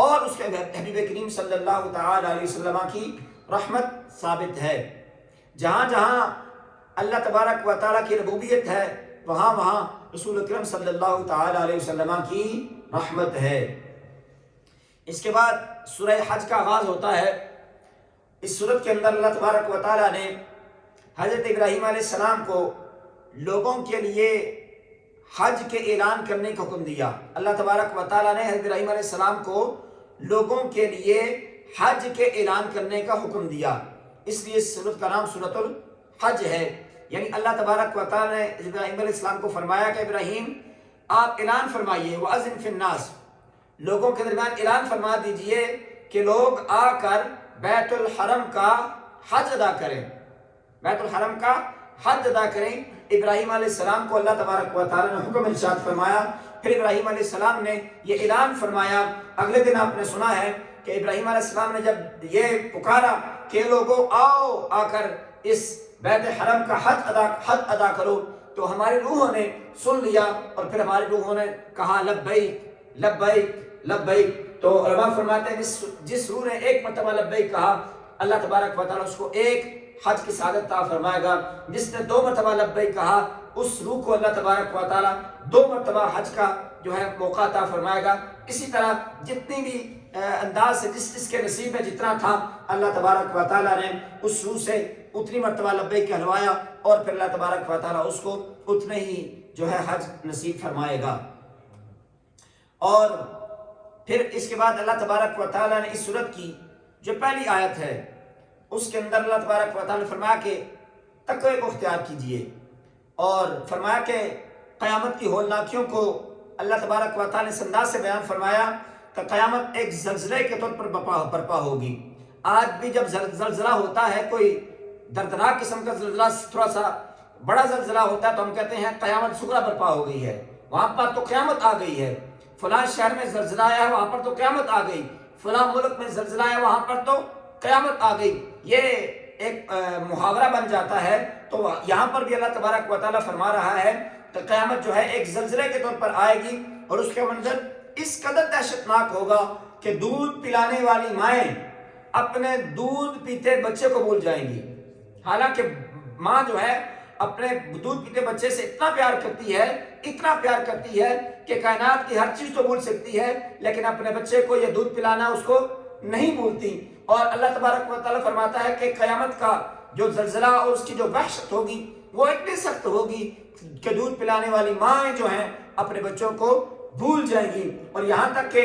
[SPEAKER 1] اور اس کے حبیب کریم صلی اللہ تعالی علیہ وسلم کی رحمت ثابت ہے۔ جہاں جہاں اللہ تبارک و تعالیٰ کی ربوبیت ہے وہاں وہاں رسول اکرم صلی اللہ تعالی علیہ وسلم کی رحمت ہے۔ اس کے بعد سورہ حج کا آغاز ہوتا ہے۔ اس سورت کے اندر اللہ تبارک و تعالیٰ نے حضرت ابراہیم علیہ السلام کو لوگوں کے لیے حج کے اعلان کرنے کا حکم دیا۔ اللہ تبارک و تعالیٰ نے حضرت ابراہیم علیہ السلام کو لوگوں کے لیے حج کے اعلان کرنے کا حکم دیا، اس لیے اس سورت کا نام سورۃ الحج ہے۔ یعنی اللہ تبارک و تعالیٰ نے ابراہیم علیہ السلام کو فرمایا کہ ابراہیم آپ اعلان فرمائیے، وَأَذِّن فِي النَّاسِ، لوگوں کے درمیان اعلان فرما دیجئے کہ لوگ آ کر بیت الحرم کا حج ادا کریں، بیت الحرم کا حج ادا کریں۔ ابراہیم علیہ السلام کو اللہ تبارک و تعالیٰ نے حکم ارشاد فرمایا، پھر ابراہیم علیہ السلام نے یہ اعلان فرمایا۔ اگلے دن آپ نے سنا ہے کہ ابراہیم علیہ السلام نے جب یہ پکارا کہ لوگوں آؤ آ کر اس بیت حرم کا حج ادا کرو، تو ہماری روحوں نے سن لیا اور پھر ہماری روحوں نے کہا لبیک لبیک لبیک۔ تو علماء فرماتے ہیں جس روح نے ایک مرتبہ لبیک کہا اللہ تبارک و تعالیٰ اس کو ایک حج کی سعادت عطا فرمائے گا، جس نے 2 مرتبہ لبیک کہا اس روح کو اللہ تبارک و تعالیٰ 2 مرتبہ حج کا جو ہے موقع عطا فرمائے گا۔ اسی طرح جتنی بھی انداز سے جس کے نصیب میں جتنا تھا اللہ تبارک و تعالیٰ نے اس روح سے اتنی مرتبہ لبیک کہلوایا اور پھر اللہ تبارک و تعالیٰ اس کو اتنے ہی جو ہے حج نصیب فرمائے گا۔ اور پھر اس کے بعد اللہ تبارک و تعالیٰ نے اس سورت کی جو پہلی آیت ہے اس کے اندر اللہ تبارک و تعالیٰ نے فرمایا کہ تقوی کو اختیار کیجئے، اور فرمایا کہ قیامت کی ہولناکیوں کو اللہ تبارک و تعالیٰ نے اس انداز سے بیان فرمایا کہ قیامت ایک زلزلے کے طور پر برپا ہوگی۔ آج بھی جب زلزلہ ہوتا ہے، کوئی دردناک قسم کا زلزلہ، تھوڑا سا بڑا زلزلہ ہوتا ہے، تو ہم کہتے ہیں قیامت صغریٰ برپا ہو گئی ہے، وہاں پر تو قیامت آ گئی ہے، فلاں شہر میں زلزلہ آیا ہے وہاں پر تو قیامت آ گئی، فلاں ملک میں زلزلہ آیا وہاں پر تو قیامت آ گئی، یہ ایک محاورہ بن جاتا ہے۔ تو یہاں پر بھی اللہ تبارک و تعالیٰ فرما رہا ہے کہ قیامت جو ہے ایک زلزلے کے طور پر آئے گی، اور اس کا منظر اس قدر دہشتناک ہوگا کہ دودھ پلانے والی مائیں اپنے دودھ پیتے بچے کو بھول جائیں گی۔ حالانکہ ماں جو ہے اپنے دودھ پیتے بچے سے اتنا پیار کرتی ہے، اتنا پیار کرتی ہے کہ کائنات کی ہر چیز تو بھول سکتی ہے، لیکن اپنے بچے کو یہ دودھ پلانا اس کو نہیں بھولتی۔ اور اللہ تبارک و تعالیٰ فرماتا ہے کہ قیامت کا جو زلزلہ اور اس کی جو وحشت ہوگی وہ اتنی سخت ہوگی کہ دودھ پلانے والی مائیں جو ہیں اپنے بچوں کو بھول جائیں گی، اور یہاں تک کہ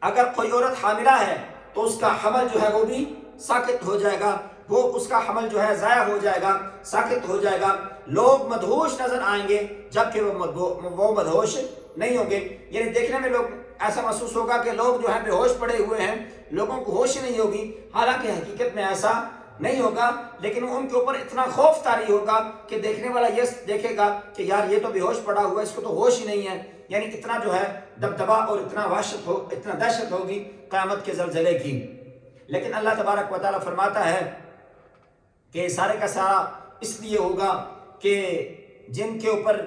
[SPEAKER 1] اگر کوئی عورت حاملہ ہے تو اس کا حمل جو ہے وہ بھی ساقط ہو جائے گا، وہ اس کا حمل جو ہے ضائع ہو جائے گا، ساقط ہو جائے گا۔ لوگ مدہوش نظر آئیں گے جبکہ وہ مدہوش نہیں ہوں گے، یعنی دیکھنے میں لوگ ایسا محسوس ہوگا کہ لوگ جو ہیں بے ہوش پڑے ہوئے ہیں، لوگوں کو ہوش ہی نہیں ہوگی، حالانکہ حقیقت میں ایسا نہیں ہوگا، لیکن ان کے اوپر اتنا خوف طاری ہوگا کہ دیکھنے والا یہ دیکھے گا کہ یار یہ تو بے ہوش پڑا ہوا ہے، اس کو تو ہوش ہی نہیں ہے، یعنی اتنا جو ہے دبدبا اور اتنا دہشت ہوگی قیامت کے زلزلے کی۔ لیکن اللہ تبارک و تعالیٰ فرماتا ہے کہ سارے کا سارا اس لیے ہوگا کہ جن کے اوپر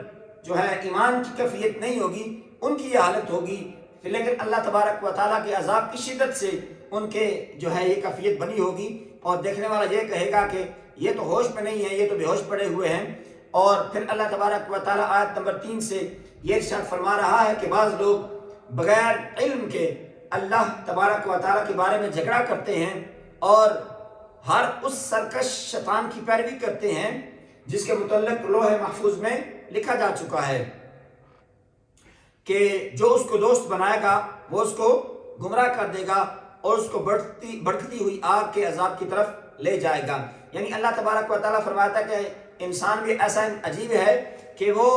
[SPEAKER 1] جو ہے ایمان کی کیفیت نہیں ہوگی ان کی یہ حالت ہوگی، لیکن اللہ تبارک و تعالیٰ کے عذاب کی شدت سے ان کے جو ہے یہ کیفیت بنی ہوگی، اور دیکھنے والا یہ کہے گا کہ یہ تو ہوش میں نہیں ہے، یہ تو بے ہوش پڑے ہوئے ہیں۔ اور پھر اللہ تبارک و تعالیٰ آیت نمبر 3 سے یہ ارشاد فرما رہا ہے کہ بعض لوگ بغیر علم کے اللہ تبارک و تعالیٰ کے بارے میں جھگڑا کرتے ہیں، اور ہر اس سرکش شیطان کی پیروی کرتے ہیں جس کے متعلق لوح محفوظ میں لکھا جا چکا ہے کہ جو اس کو دوست بنائے گا وہ اس کو گمراہ کر دے گا اور اس کو بڑھتی ہوئی آگ کے عذاب کی طرف لے جائے گا۔ یعنی اللہ تبارک و تعالیٰ فرماتا ہے کہ انسان بھی ایسا عجیب ہے کہ وہ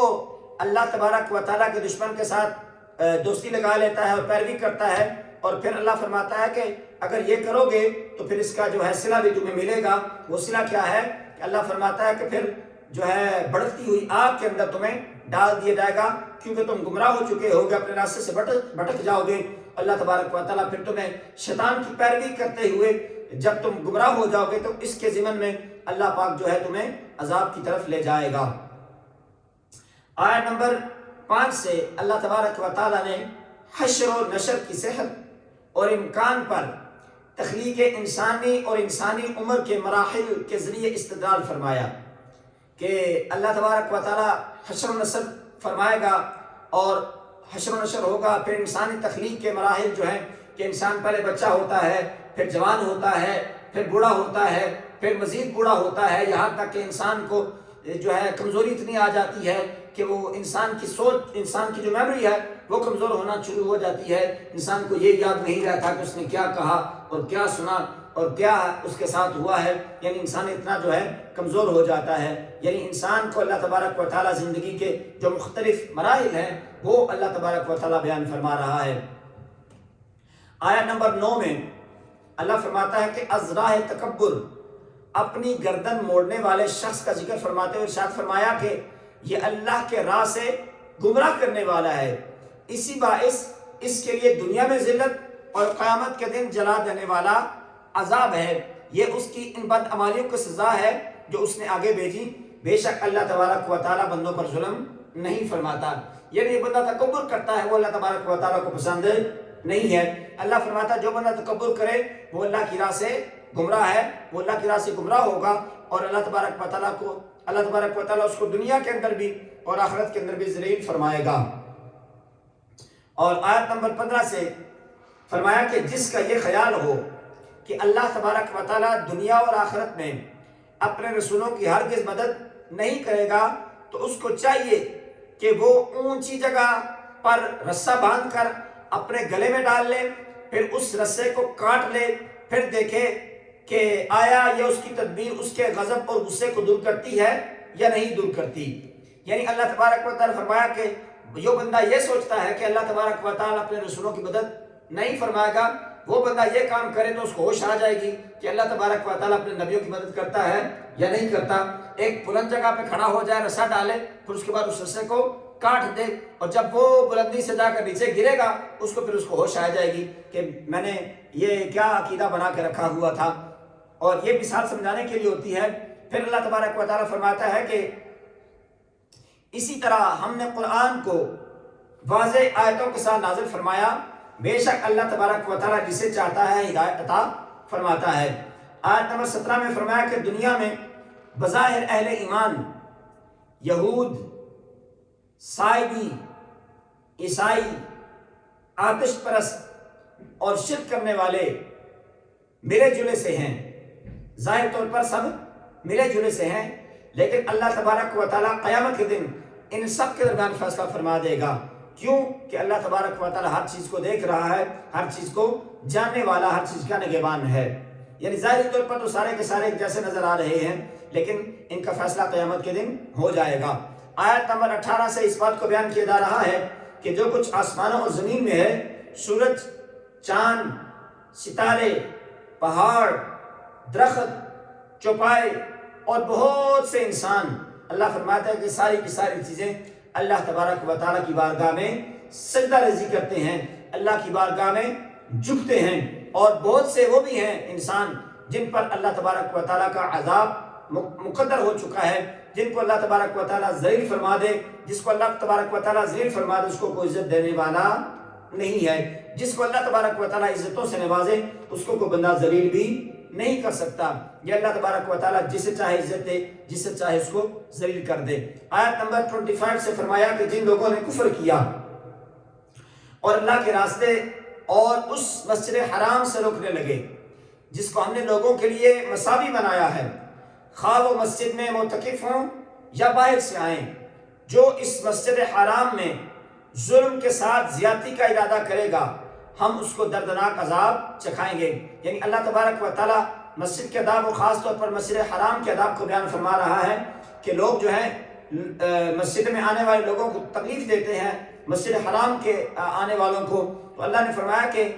[SPEAKER 1] اللہ تبارک و تعالیٰ کے دشمن کے ساتھ دوستی لگا لیتا ہے اور پیروی کرتا ہے، اور پھر اللہ فرماتا ہے کہ اگر یہ کرو گے تو پھر اس کا جو ہے صلہ بھی تمہیں ملے گا۔ وہ صلہ کیا ہے کہ اللہ فرماتا ہے کہ پھر جو ہے بڑھتی ہوئی آگ کے اندر تمہیں ڈال دیا جائے گا، کیونکہ تم گمراہ ہو چکے ہوگے، اپنے راستے سے بھٹک جاؤ گے۔ اللہ تبارک و تعالیٰ پھر تمہیں شیطان کی پیروی کرتے ہوئے جب تم گمراہ ہو جاؤ گے تو اس کے ضمن میں اللہ پاک جو ہے تمہیں عذاب کی طرف لے جائے گا۔ آیت نمبر 5 سے اللہ تبارک و تعالیٰ نے حشر و نشر کی صحت اور امکان پر تخلیق انسانی اور انسانی عمر کے مراحل کے ذریعے استدلال فرمایا کہ اللہ تبارک و تعالیٰ حشر و نشر فرمائے گا، اور حشر و نشر ہوگا، پھر انسانی تخلیق کے مراحل جو ہیں کہ انسان پہلے بچہ ہوتا ہے، پھر جوان ہوتا ہے، پھر بوڑھا ہوتا ہے، پھر مزید بوڑھا ہوتا ہے، یہاں تک کہ انسان کو جو ہے کمزوری اتنی آ جاتی ہے کہ وہ انسان کی سوچ، انسان کی جو میموری ہے وہ کمزور ہونا شروع ہو جاتی ہے، انسان کو یہ یاد نہیں رہتا کہ اس نے کیا کہا اور کیا سنا اور کیا اس کے ساتھ ہوا ہے، یعنی انسان اتنا جو ہے کمزور ہو جاتا ہے۔ یعنی انسان کو اللہ تبارک و تعالیٰ زندگی کے جو مختلف مراحل ہیں وہ اللہ تبارک و تعالیٰ بیان فرما رہا ہے۔ آیت نمبر 9 میں اللہ فرماتا ہے کہ از راہ تکبر، اپنی گردن موڑنے والے شخص کا ذکر فرماتے ہوئے ارشاد فرمایا کہ یہ اللہ کے راہ سے گمراہ کرنے والا ہے، اسی باعث اس کے لیے دنیا میں ذلت اور قیامت کے دن جلا دینے والا عذاب ہے، یہ اس کی ان بدعمالیوں کی سزا ہے جو اس نے آگے بھیجی، بے شک اللہ تبارک و تعالیٰ بندوں پر ظلم نہیں فرماتا۔ یعنی بندہ تکبر کرتا ہے وہ اللہ تبارک و تعالیٰ کو پسند نہیں ہے۔ اللہ فرماتا ہے جو بندہ تکبر کرے وہ اللہ کی راہ سے گمراہ ہے، وہ اللہ کی راہ سے گمراہ ہوگا، اور اللہ تبارک و تعالیٰ اس کو دنیا کے اندر بھی اور آخرت کے اندر بھی ذلیل فرمائے گا۔ اور آیت نمبر 15 سے فرمایا کہ جس کا یہ خیال ہو کہ اللہ تبارک و تعالیٰ دنیا اور آخرت میں اپنے رسولوں کی ہرگز مدد نہیں کرے گا تو اس کو چاہیے کہ وہ اونچی جگہ پر رسہ باندھ کر اپنے گلے میں ڈال لے، پھر اس رسے کو کاٹ لے پھر دیکھے کہ آیا یہ اس کی تدبیر اس کے غضب اور غصے کو دور کرتی ہے یا نہیں دور کرتی۔ یعنی اللہ تبارک و تعالیٰ فرمایا کہ جو بندہ یہ سوچتا ہے کہ اللہ تبارک و تعالیٰ اپنے رسولوں کی مدد نہیں فرمائے گا، وہ بندہ یہ کام کرے تو اس کو ہوش آ جائے گی کہ اللہ تبارک و تعالیٰ اپنے نبیوں کی مدد کرتا ہے یا نہیں کرتا۔ ایک بلند جگہ پہ کھڑا ہو جائے، رسا ڈالے، پھر اس کے بعد اس رسے کو کاٹ دے، اور جب وہ بلندی سے جا کر نیچے گرے گا اس کو پھر اس کو ہوش آ جائے گی کہ میں نے یہ کیا عقیدہ بنا کے رکھا ہوا تھا۔ اور یہ مثال سمجھانے کے لیے ہوتی ہے۔ پھر اللہ تبارک و تعالیٰ فرماتا ہے کہ اسی طرح ہم نے قرآن کو واضح آیتوں کے ساتھ نازل فرمایا، بے شک اللہ تبارک و تعالیٰ جسے چاہتا ہے ہدایت عطا فرماتا ہے۔ آیت نمبر 17 میں فرمایا کہ دنیا میں بظاہر اہل ایمان، یہود، صائبی، عیسائی، آتش پرست اور شرک کرنے والے ملے جلے سے ہیں، ظاہر طور پر سب ملے جلے سے ہیں، لیکن اللہ تبارک و تعالیٰ قیامت کے دن ان سب کے درمیان فیصلہ فرما دے گا۔ کیوں کہ اللہ تبارک و تعالیٰ ہر چیز کو دیکھ رہا ہے، ہر چیز کو جاننے والا، ہر چیز کا نگہبان ہے۔ یعنی ظاہری طور پر تو سارے کے سارے ایک جیسے نظر آ رہے ہیں، لیکن ان کا فیصلہ قیامت کے دن ہو جائے گا۔ آیت نمبر 18 سے اس بات کو بیان کیا جا رہا ہے کہ جو کچھ آسمانوں اور زمین میں ہے، سورج، چاند، ستارے، پہاڑ، درخت، چوپائے اور بہت سے انسان، اللہ فرماتا ہے کہ ساری کی ساری چیزیں اللہ تبارک و تعالیٰ کی بارگاہ میں سجدہ ریزی کرتے ہیں، اللہ کی بارگاہ میں جھکتے ہیں، اور بہت سے وہ بھی ہیں انسان جن پر اللہ تبارک و تعالیٰ کا عذاب مقدر ہو چکا ہے، جن کو اللہ تبارک و تعالیٰ ذلیل فرما دے۔ جس کو اللہ تبارک و تعالیٰ ذلیل فرما دے اس کو کوئی عزت دینے والا نہیں ہے، جس کو اللہ تبارک و تعالیٰ عزتوں سے نوازے اس کو کوئی بندہ ذلیل بھی نہیں کر سکتا۔ یہ اللہ تبارک و تعالیٰ جسے چاہے عزت دے، جسے چاہے اس کو ذلیل کر دے۔ آیت نمبر 25 سے فرمایا کہ جن لوگوں نے کفر کیا اور اللہ کے راستے اور اس مسجد حرام سے روکنے لگے جس کو ہم نے لوگوں کے لیے مساوی بنایا ہے، خواہ وہ مسجد میں معتکف ہوں یا باہر سے آئیں، جو اس مسجد حرام میں ظلم کے ساتھ زیادتی کا ارادہ کرے گا ہم اس کو دردناک عذاب چکھائیں گے۔ یعنی اللہ تبارک و تعالیٰ مسجد کے آداب اور خاص طور پر مسجد حرام کے آداب کو بیان فرما رہا ہے کہ لوگ جو ہیں مسجد میں آنے والے لوگوں کو تکلیف دیتے ہیں، مسجد حرام کے آنے والوں کو، تو اللہ نے فرمایا کہ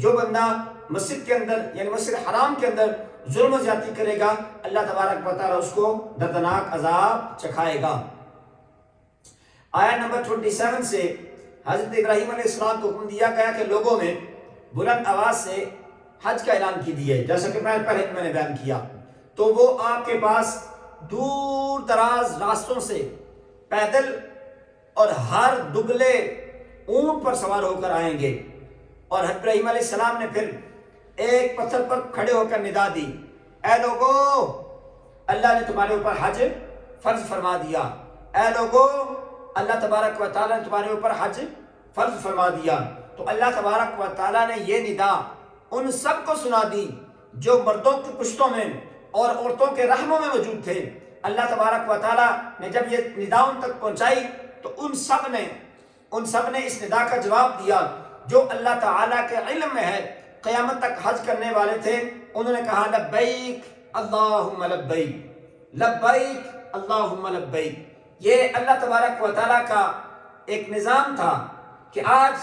[SPEAKER 1] جو بندہ مسجد کے اندر یعنی مسجد حرام کے اندر ظلم و زیادتی کرے گا اللہ تبارک و تعالیٰ اس کو دردناک عذاب چکھائے گا۔ آیت نمبر 27 سے حضرت ابراہیم علیہ السلام کو حکم دیا گیا کہ لوگوں میں بلند آواز سے حج کا اعلان کیجیے، جیسا کہ پہلے میں نے بیان کیا، تو وہ آپ کے پاس دور دراز راستوں سے پیدل اور ہر دبلے اونٹ پر سوار ہو کر آئیں گے۔ اور حضرت ابراہیم علیہ السلام نے پھر ایک پتھر پر کھڑے ہو کر ندا دی، اے لوگو اللہ نے تمہارے اوپر حج فرض فرما دیا، اے لوگو اللہ تبارک و تعالیٰ نے تمہارے اوپر حج فرض فرما دیا۔ تو اللہ تبارک و تعالیٰ نے یہ ندا ان سب کو سنا دی جو مردوں کی پشتوں میں اور عورتوں کے رحموں میں موجود تھے۔ اللہ تبارک و تعالیٰ نے جب یہ ندا ان تک پہنچائی تو ان سب نے اس ندا کا جواب دیا۔ جو اللہ تعالیٰ کے علم میں ہے قیامت تک حج کرنے والے تھے، انہوں نے کہا لبیک اللہم لبیک، لبیک اللہم لبیک۔ یہ اللہ تبارک و تعالیٰ کا ایک نظام تھا کہ آج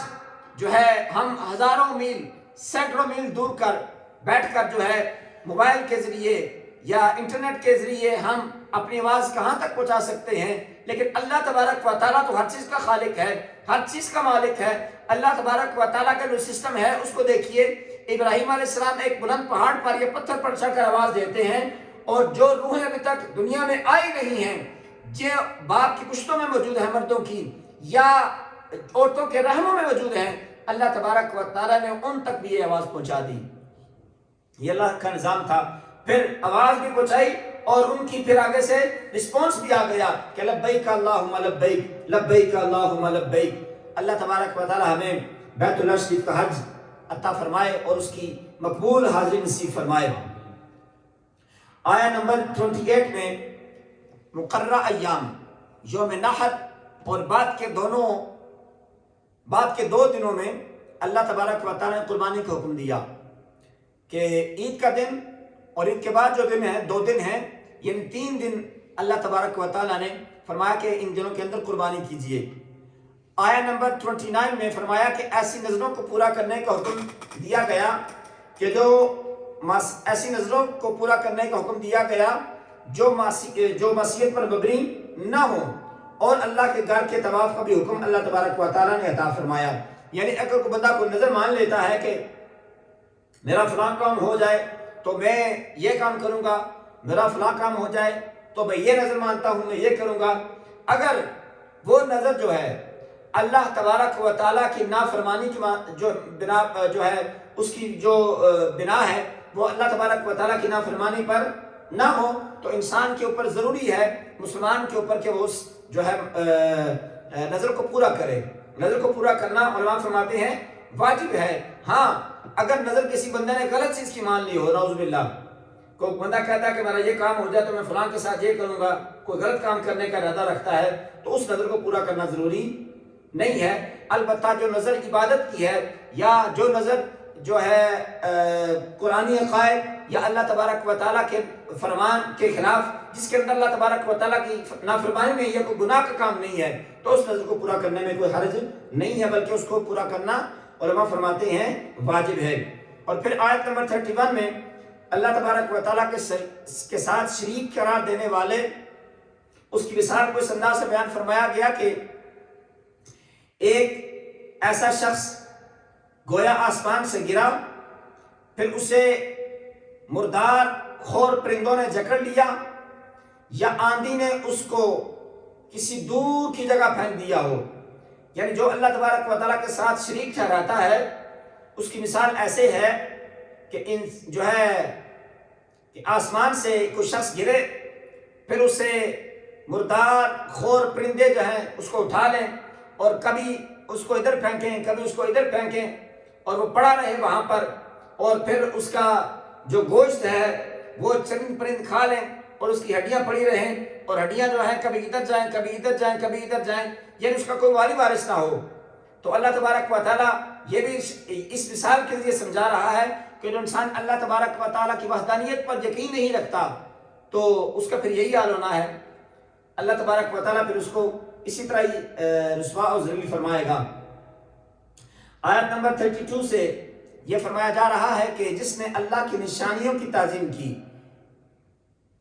[SPEAKER 1] جو ہے ہم ہزاروں میل سینکڑوں میل دور کر بیٹھ کر جو ہے موبائل کے ذریعے یا انٹرنیٹ کے ذریعے ہم اپنی آواز کہاں تک پہنچا سکتے ہیں، لیکن اللہ تبارک و تعالیٰ تو ہر چیز کا خالق ہے، ہر چیز کا مالک ہے۔ اللہ تبارک و تعالیٰ کا جو سسٹم ہے اس کو دیکھیے، ابراہیم علیہ السلام ایک بلند پہاڑ پر یا پتھر پر چڑھ کر آواز دیتے ہیں، اور جو روحیں ابھی تک دنیا میں آئی نہیں ہیں، جو باپ کی پشتوں میں موجود ہیں مردوں کی یا عورتوں کے رحموں میں موجود ہیں، اللہ تبارک و تعالیٰ نے ان تک بھی یہ آواز پہنچا دی۔ یہ اللہ کا نظام تھا۔ پھر آواز بھی پہنچائی اور ان کی پھر آگے سے رسپونس بھی آ گیا کہ لبیک اللہم لبیک، لبیک اللہم لبیک۔ اللہ تبارک و تعالیٰ ہمیں بیت اللہ شریف کا حج عطا فرمائے اور اس کی مقبول حاضری نصیب فرمائے۔ آیہ نمبر 28 میں مقررہ ایام یوم نحر اور بعد کے دو دنوں میں اللہ تبارک و تعالیٰ نے قربانی کا حکم دیا کہ عید کا دن اور عید کے بعد جو دن ہے 2 دن ہیں، یعنی 3 دن اللہ تبارک و تعالیٰ نے فرمایا کہ ان دنوں کے اندر قربانی کیجئے۔ آیا نمبر 29 میں فرمایا کہ ایسی نظروں کو پورا کرنے کا حکم دیا گیا کہ ایسی نظروں کو پورا کرنے کا حکم دیا گیا جو معصیت پر مبنی نہ ہو، اور اللہ کے گھر کے طواف کا بھی حکم اللہ تبارک و تعالیٰ نے عطا فرمایا۔ یعنی اگر کوئی بندہ کوئی نظر مان لیتا ہے کہ میرا فلاں کام ہو جائے تو میں یہ کام کروں گا، میرا فلاں کام ہو جائے تو میں یہ نظر مانتا ہوں میں یہ کروں گا، اگر وہ نظر جو ہے اللہ تبارک و تعالیٰ کی نافرمانی کی جو بنا جو ہے اس کی جو بنا ہے وہ اللہ تبارک و تعالیٰ کی نافرمانی پر نہ ہو، تو انسان کے اوپر ضروری ہے، مسلمان کے اوپر کہ وہ اس جو ہے نظر کو پورا کرے۔ نظر کو پورا کرنا علماء فرماتے ہیں واجب ہے۔ ہاں اگر نظر کسی بندے نے غلط چیز کی مان لی ہو، نعوذ باللہ، کوئی بندہ کہتا ہے کہ میرا یہ کام ہو جائے تو میں فلاں کے ساتھ یہ کروں گا، کوئی غلط کام کرنے کا ارادہ رکھتا ہے، تو اس نظر کو پورا کرنا ضروری نہیں ہے۔ البتہ جو نظر عبادت کی ہے یا جو نظر جو ہے قرآنی عقائد یا اللہ تبارک و تعالیٰ کے فرمان کے خلاف، جس کے اندر اللہ تبارک و تعالیٰ کی نافرمانی نہیں ہے، کوئی گناہ کا کام نہیں ہے، تو اس نظر کو پورا کرنے میں کوئی حرج نہیں ہے، بلکہ اس کو پورا کرنا علماء فرماتے ہیں واجب ہے۔ اور پھر آیت نمبر 31 میں اللہ تبارک و تعالیٰ کے ساتھ شریک قرار دینے والے اس کی مثال کو اس انداز سے بیان فرمایا گیا کہ ایک ایسا شخص گویا آسمان سے گرا، پھر اسے مردار خور پرندوں نے جکڑ لیا، یا آندھی نے اس کو کسی دور کی جگہ پھینک دیا ہو۔ یعنی جو اللہ تبارک و تعالیٰ کے ساتھ شریک ٹھہراتا ہے اس کی مثال ایسے ہے کہ جو ہے کہ آسمان سے کوئی شخص گرے، پھر اسے مردار خور پرندے جو ہیں اس کو اٹھا لیں اور کبھی اس کو ادھر پھینکیں کبھی اس کو ادھر پھینکیں، اور وہ پڑا رہے وہاں پر، اور پھر اس کا جو گوشت ہے وہ چرند پرند کھا لیں اور اس کی ہڈیاں پڑی رہیں، اور ہڈیاں جو ہیں کبھی ادھر جائیں کبھی ادھر جائیں کبھی ادھر جائیں، یعنی اس کا کوئی والی وارث نہ ہو۔ تو اللہ تبارک و تعالیٰ یہ بھی اس مثال کے ذریعے سمجھا رہا ہے کہ جو انسان اللہ تبارک و تعالیٰ کی وحدانیت پر یقین نہیں رکھتا تو اس کا پھر یہی حال ہونا ہے، اللہ تبارک و تعالیٰ پھر اس کو اسی طرح ہی رسوا اور ذلیل فرمائے گا۔ آیت نمبر 32 سے یہ فرمایا جا رہا ہے کہ جس نے اللہ کی نشانیوں کی تعظیم کی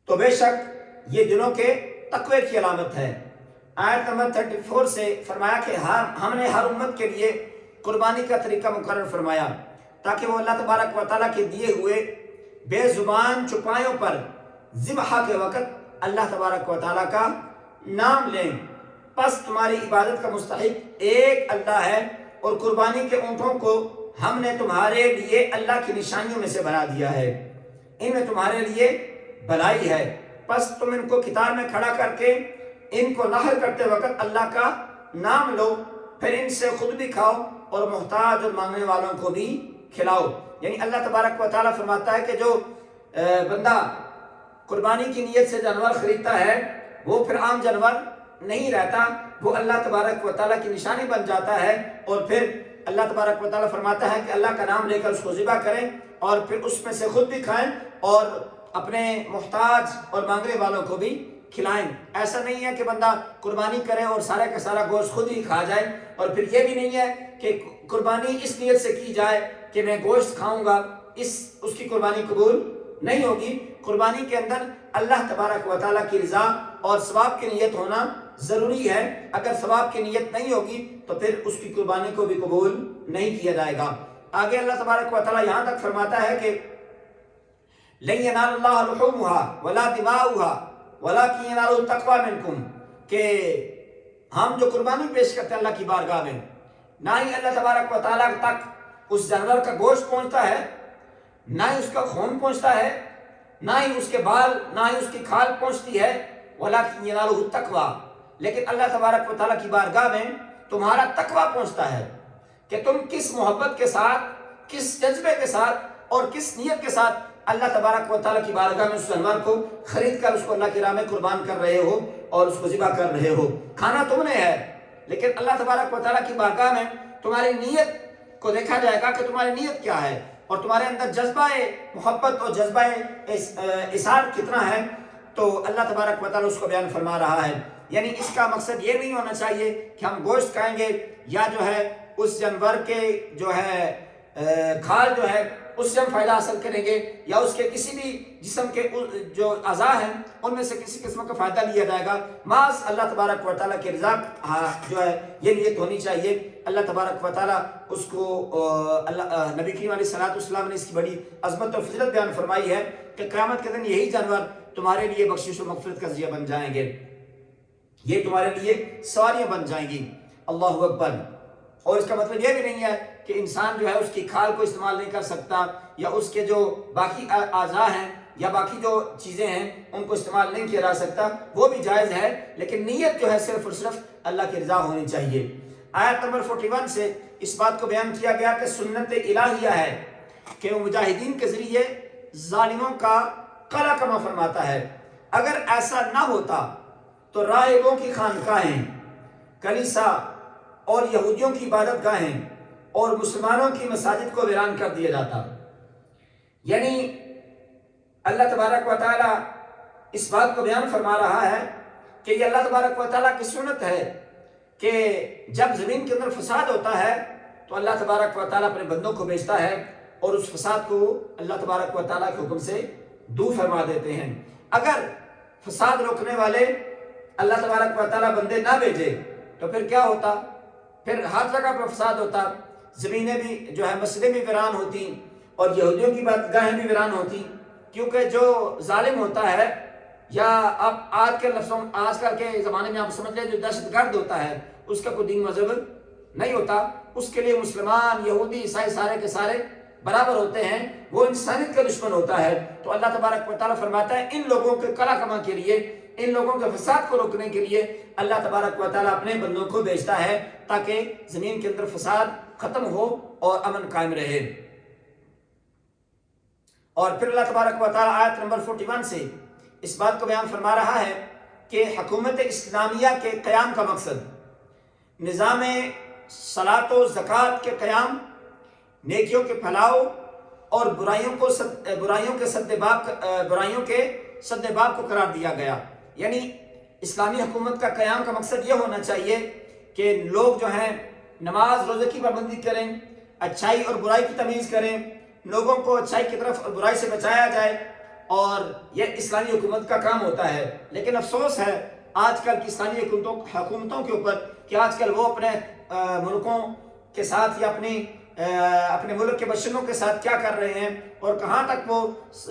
[SPEAKER 1] تو بے شک یہ دنوں کے تقوی کی علامت ہے۔ آیت نمبر 34 سے فرمایا کہ ہم نے ہر امت کے لیے قربانی کا طریقہ مقرر فرمایا تاکہ وہ اللہ تبارک و تعالیٰ کے دیے ہوئے بے زبان چوپایوں پر ذبح کے وقت اللہ تبارک و تعالیٰ کا نام لیں۔ پس تمہاری عبادت کا مستحق ایک اللہ ہے، اور قربانی کے اونٹوں کو ہم نے تمہارے لیے اللہ کی نشانیوں میں سے بنا دیا ہے، ان میں تمہارے لیے بھلائی ہے، پس تم ان کو قطار میں کھڑا کر کے ان کو نحر کرتے وقت اللہ کا نام لو، پھر ان سے خود بھی کھاؤ اور محتاج اور مانگنے والوں کو بھی کھلاؤ۔ یعنی اللہ تبارک و تعالیٰ فرماتا ہے کہ جو بندہ قربانی کی نیت سے جانور خریدتا ہے وہ پھر عام جانور نہیں رہتا، وہ اللہ تبارک و تعالیٰ کی نشانی بن جاتا ہے، اور پھر اللہ تبارک و تعالیٰ فرماتا ہے کہ اللہ کا نام لے کر اس کو ذبح کریں اور پھر اس میں سے خود بھی کھائیں اور اپنے محتاج اور مانگنے والوں کو بھی کھلائیں۔ ایسا نہیں ہے کہ بندہ قربانی کرے اور سارا کا سارا گوشت خود ہی کھا جائے، اور پھر یہ بھی نہیں ہے کہ قربانی اس نیت سے کی جائے کہ میں گوشت کھاؤں گا، اس کی قربانی قبول نہیں ہوگی۔ قربانی کے اندر اللہ تبارک و تعالیٰ کی رضا اور ثواب کی نیت ہونا ضروری ہے، اگر ثواب کی نیت نہیں ہوگی تو پھر اس کی قربانی کو بھی قبول نہیں کیا جائے گا۔ آگے اللہ تبارک و تعالیٰ یہاں تک فرماتا ہے کہ لَن يَنَالَ اللَّهَ لُحُومُهَا وَلَا دِمَاؤُهَا وَلَكِنْ يَنَالُهُ التَّقْوَىٰ مِنكُمْ، کہ ہم جو قربانی پیش کرتے ہیں اللہ کی بارگاہ میں، نہ ہی اللہ تبارک و تعالیٰ تک اس جانور کا گوشت پہنچتا ہے، نہ ہی اس کا خون پہنچتا ہے، نہ ہی اس کے بال، نہ ہی اس کی کھال پہنچتی ہے، وَلَكِنْ يَنَالُهُ التَّقْوَىٰ، لیکن اللہ تبارک و تعالیٰ کی بارگاہ میں تمہارا تقویٰ پہنچتا ہے کہ تم کس محبت کے ساتھ، کس جذبے کے ساتھ اور کس نیت کے ساتھ اللہ تبارک و تعالیٰ کی بارگاہ میں اس جانور کو خرید کر اس کو اللہ کی راہ میں قربان کر رہے ہو اور اس کو ذبح کر رہے ہو۔ کھانا تم نے ہے، لیکن اللہ تبارک و تعالیٰ کی بارگاہ میں تمہاری نیت کو دیکھا جائے گا کہ تمہاری نیت کیا ہے، اور تمہارے اندر جذبہ محبت اور جذبہ اثار کتنا ہے، تو اللہ تبارک و تعالیٰ اس کو بیان فرما رہا ہے۔ یعنی اس کا مقصد یہ نہیں ہونا چاہیے کہ ہم گوشت کھائیں گے یا جو ہے اس جانور کے جو ہے کھال جو ہے اس سے ہم فائدہ حاصل کریں گے، یا اس کے کسی بھی جسم کے جو اعضاء ہیں ان میں سے کسی قسم کا فائدہ لیا جائے گا، محض اللہ تبارک و تعالیٰ کی رضا جو ہے یہ نیت ہونی چاہیے۔ اللہ تبارک و تعالیٰ اس کو نبی کریم علیہ الصلوۃ والسلام نے اس کی بڑی عظمت اور فضیلت بیان فرمائی ہے کہ قیامت کے دن یہی جانور تمہارے لیے بخشش و مغفرت کا ذریعہ بن جائیں گے، یہ تمہارے لیے سواریاں بن جائیں گی۔ اللہ اکبر۔ اور اس کا مطلب یہ بھی نہیں ہے کہ انسان جو ہے اس کی کھال کو استعمال نہیں کر سکتا، یا اس کے جو باقی اعضاء ہیں یا باقی جو چیزیں ہیں ان کو استعمال نہیں کیا جا سکتا، وہ بھی جائز ہے، لیکن نیت جو ہے صرف اور صرف اللہ کی رضا ہونی چاہیے۔ آیت نمبر 41 سے اس بات کو بیان کیا گیا کہ سنت الہیہ ہے کہ وہ مجاہدین کے ذریعے ظالموں کا قلع کما فرماتا ہے۔ اگر ایسا نہ ہوتا تو راہبوں کی خانقاہیں، کلیسا اور یہودیوں کی عبادت گاہیں اور مسلمانوں کی مساجد کو ویران کر دیا جاتا۔ یعنی اللہ تبارک و تعالیٰ اس بات کو بیان فرما رہا ہے کہ یہ اللہ تبارک و تعالیٰ کی سنت ہے کہ جب زمین کے اندر فساد ہوتا ہے تو اللہ تبارک و تعالیٰ اپنے بندوں کو بھیجتا ہے اور اس فساد کو اللہ تبارک و تعالیٰ کے حکم سے دور فرما دیتے ہیں۔ اگر فساد روکنے والے اللہ تبارک و تعالیٰ بندے نہ بھیجے تو پھر کیا ہوتا؟ پھر ہر جگہ پر فساد ہوتا، زمینیں بھی جو ہے مسجدیں بھی ویران ہوتی اور یہودیوں کی عبادتگاہیں بھی ویران ہوتی، کیونکہ جو ظالم ہوتا ہے، یا اب آج کل کے زمانے میں آپ سمجھ لیں جو دہشت گرد ہوتا ہے، اس کا کوئی دین مذہب نہیں ہوتا، اس کے لیے مسلمان یہودی عیسائی سارے کے سارے برابر ہوتے ہیں، وہ انسانیت کا دشمن ہوتا ہے۔ تو اللہ تبارک و تعالیٰ فرماتا ہے ان لوگوں کے قلع کما کے لیے، ان لوگوں کے فساد کو روکنے کے لیے اللہ تبارک و تعالیٰ اپنے بندوں کو بھیجتا ہے تاکہ زمین کے اندر فساد ختم ہو اور امن قائم رہے۔ اور پھر اللہ تبارک و تعالیٰ آیت نمبر 41 سے اس بات کو بیان فرما رہا ہے کہ حکومت اسلامیہ کے قیام کا مقصد نظام صلاۃ و زکوٰۃ کے قیام، نیکیوں کے پھیلاؤ اور برائیوں کے سد باب کو قرار دیا گیا۔ یعنی اسلامی حکومت کا قیام کا مقصد یہ ہونا چاہیے کہ لوگ جو ہیں نماز روزے کی پابندی کریں، اچھائی اور برائی کی تمیز کریں، لوگوں کو اچھائی کی طرف اور برائی سے بچایا جائے، اور یہ اسلامی حکومت کا کام ہوتا ہے۔ لیکن افسوس ہے آج کل کی اسلامی حکومتوں کے اوپر کہ آج کل وہ اپنے ملکوں کے ساتھ یا اپنے ملک کے باشندوں کے ساتھ کیا کر رہے ہیں، اور کہاں تک وہ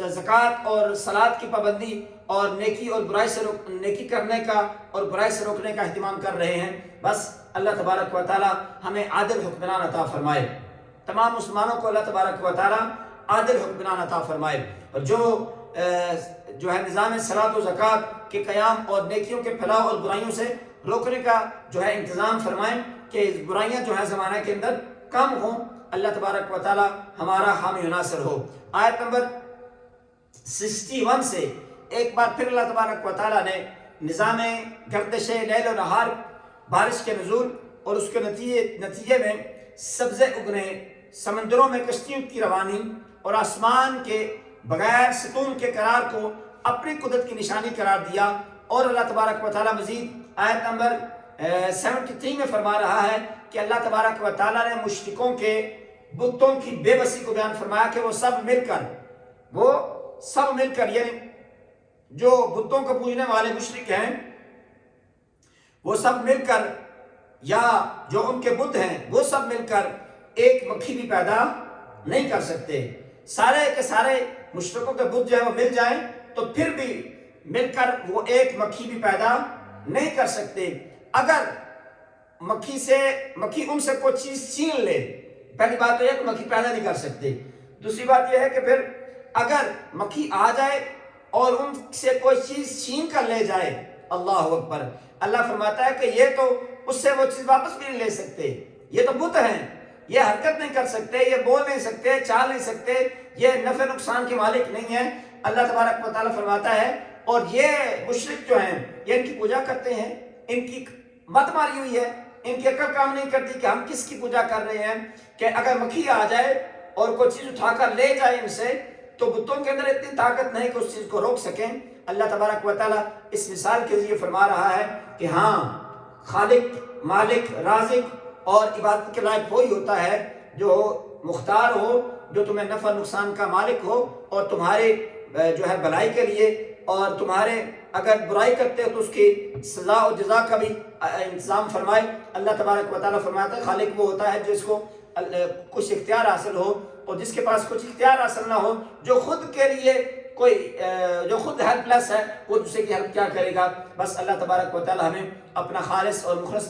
[SPEAKER 1] زکوٰۃ اور صلاۃ کی پابندی اور نیکی کرنے کا اور برائی سے روکنے کا اہتمام کر رہے ہیں۔ بس اللہ تبارک و تعالیٰ ہمیں عادل حکمران عطا فرمائے، تمام مسلمانوں کو اللہ تبارک و تعالیٰ عادل حکمران عطا فرمائے، اور جو ہے نظام صلاۃ و زکوٰۃ کے قیام اور نیکیوں کے پھیلاؤ اور برائیوں سے روکنے کا جو ہے انتظام فرمائیں کہ برائیاں جو ہے زمانہ کے اندر کم ہوں۔ اللہ تبارک و تعالیٰ ہمارا حامی و ناصر ہو۔ آیت نمبر 61 سے ایک بار پھر اللہ تبارک و تعالیٰ نے نظام گردش لیل و نہار، بارش کے نزول اور اس کے نتیجے میں سبزے اگنے، سمندروں میں کشتیوں کی روانی اور آسمان کے بغیر ستون کے قرار کو اپنی قدرت کی نشانی قرار دیا۔ اور اللہ تبارک و تعالیٰ مزید آیت نمبر 73 میں فرما رہا ہے کہ اللہ تبارک و تعالیٰ نے مشرکوں کے بتوں کی بے بسی کو بیان فرمایا کہ وہ سب مل کر یعنی جو بتوں کو پوجنے والے مشرک ہیں وہ سب مل کر، یا جو ان کے بت ہیں وہ سب مل کر ایک مکھی بھی پیدا نہیں کر سکتے۔ سارے کے سارے مشرکوں کے بت جو ہے وہ مل جائیں تو پھر بھی مل کر وہ ایک مکھی بھی پیدا نہیں کر سکتے۔ اگر مکھی ان سے کوئی چیز چھین لے، پہلی بات تو یہ کہ مکھی پیدا نہیں کر سکتے، دوسری بات یہ ہے کہ پھر اگر مکھی آ جائے اور ان سے کوئی چیز چھین کر لے جائے، اللہ اکبر، اللہ فرماتا ہے کہ یہ تو اس سے وہ چیز واپس بھی نہیں لے سکتے، یہ تو بت ہیں، یہ حرکت نہیں کر سکتے، یہ بول نہیں سکتے، چال نہیں سکتے، یہ نفع نقصان کے مالک نہیں ہیں۔ اللہ تبارک و تعالیٰ فرماتا ہے اور یہ مشرک جو ہیں یہ ان کی پوجا کرتے ہیں، ان کی مت ماری ہوئی ہے، ان کی عقل کام نہیں کرتی کہ ہم کس کی پوجا کر رہے ہیں، کہ اگر مکھی آ جائے اور کوئی چیز اٹھا کر لے جائے ان سے، تو بتوں کے اندر اتنی طاقت نہیں کہ اس چیز کو روک سکیں۔ اللہ تبارک و تعالیٰ اس مثال کے ذریعے فرما رہا ہے کہ ہاں، خالق، مالک، رازق اور عبادت کے لائق وہی ہوتا ہے جو مختار ہو، جو تمہیں نفع نقصان کا مالک ہو، اور تمہارے جو ہے بھلائی کے لیے، اور تمہارے اگر برائی کرتے ہو تو اس کی سزا و جزا کا بھی انتظام فرمائے۔ اللہ تبارک و تعالیٰ فرماتا ہے خالق وہ ہوتا ہے جس کو کچھ اختیار حاصل ہو، اور جس کے پاس کچھ اختیار حاصل نہ ہو، جو خود کے لیے کوئی جو خود ہیلپ لیس ہے، وہ دوسرے کی ہیلپ کیا کرے گا۔ بس اللہ تبارک و تعالیٰ ہمیں اپنا خالص اور مخلص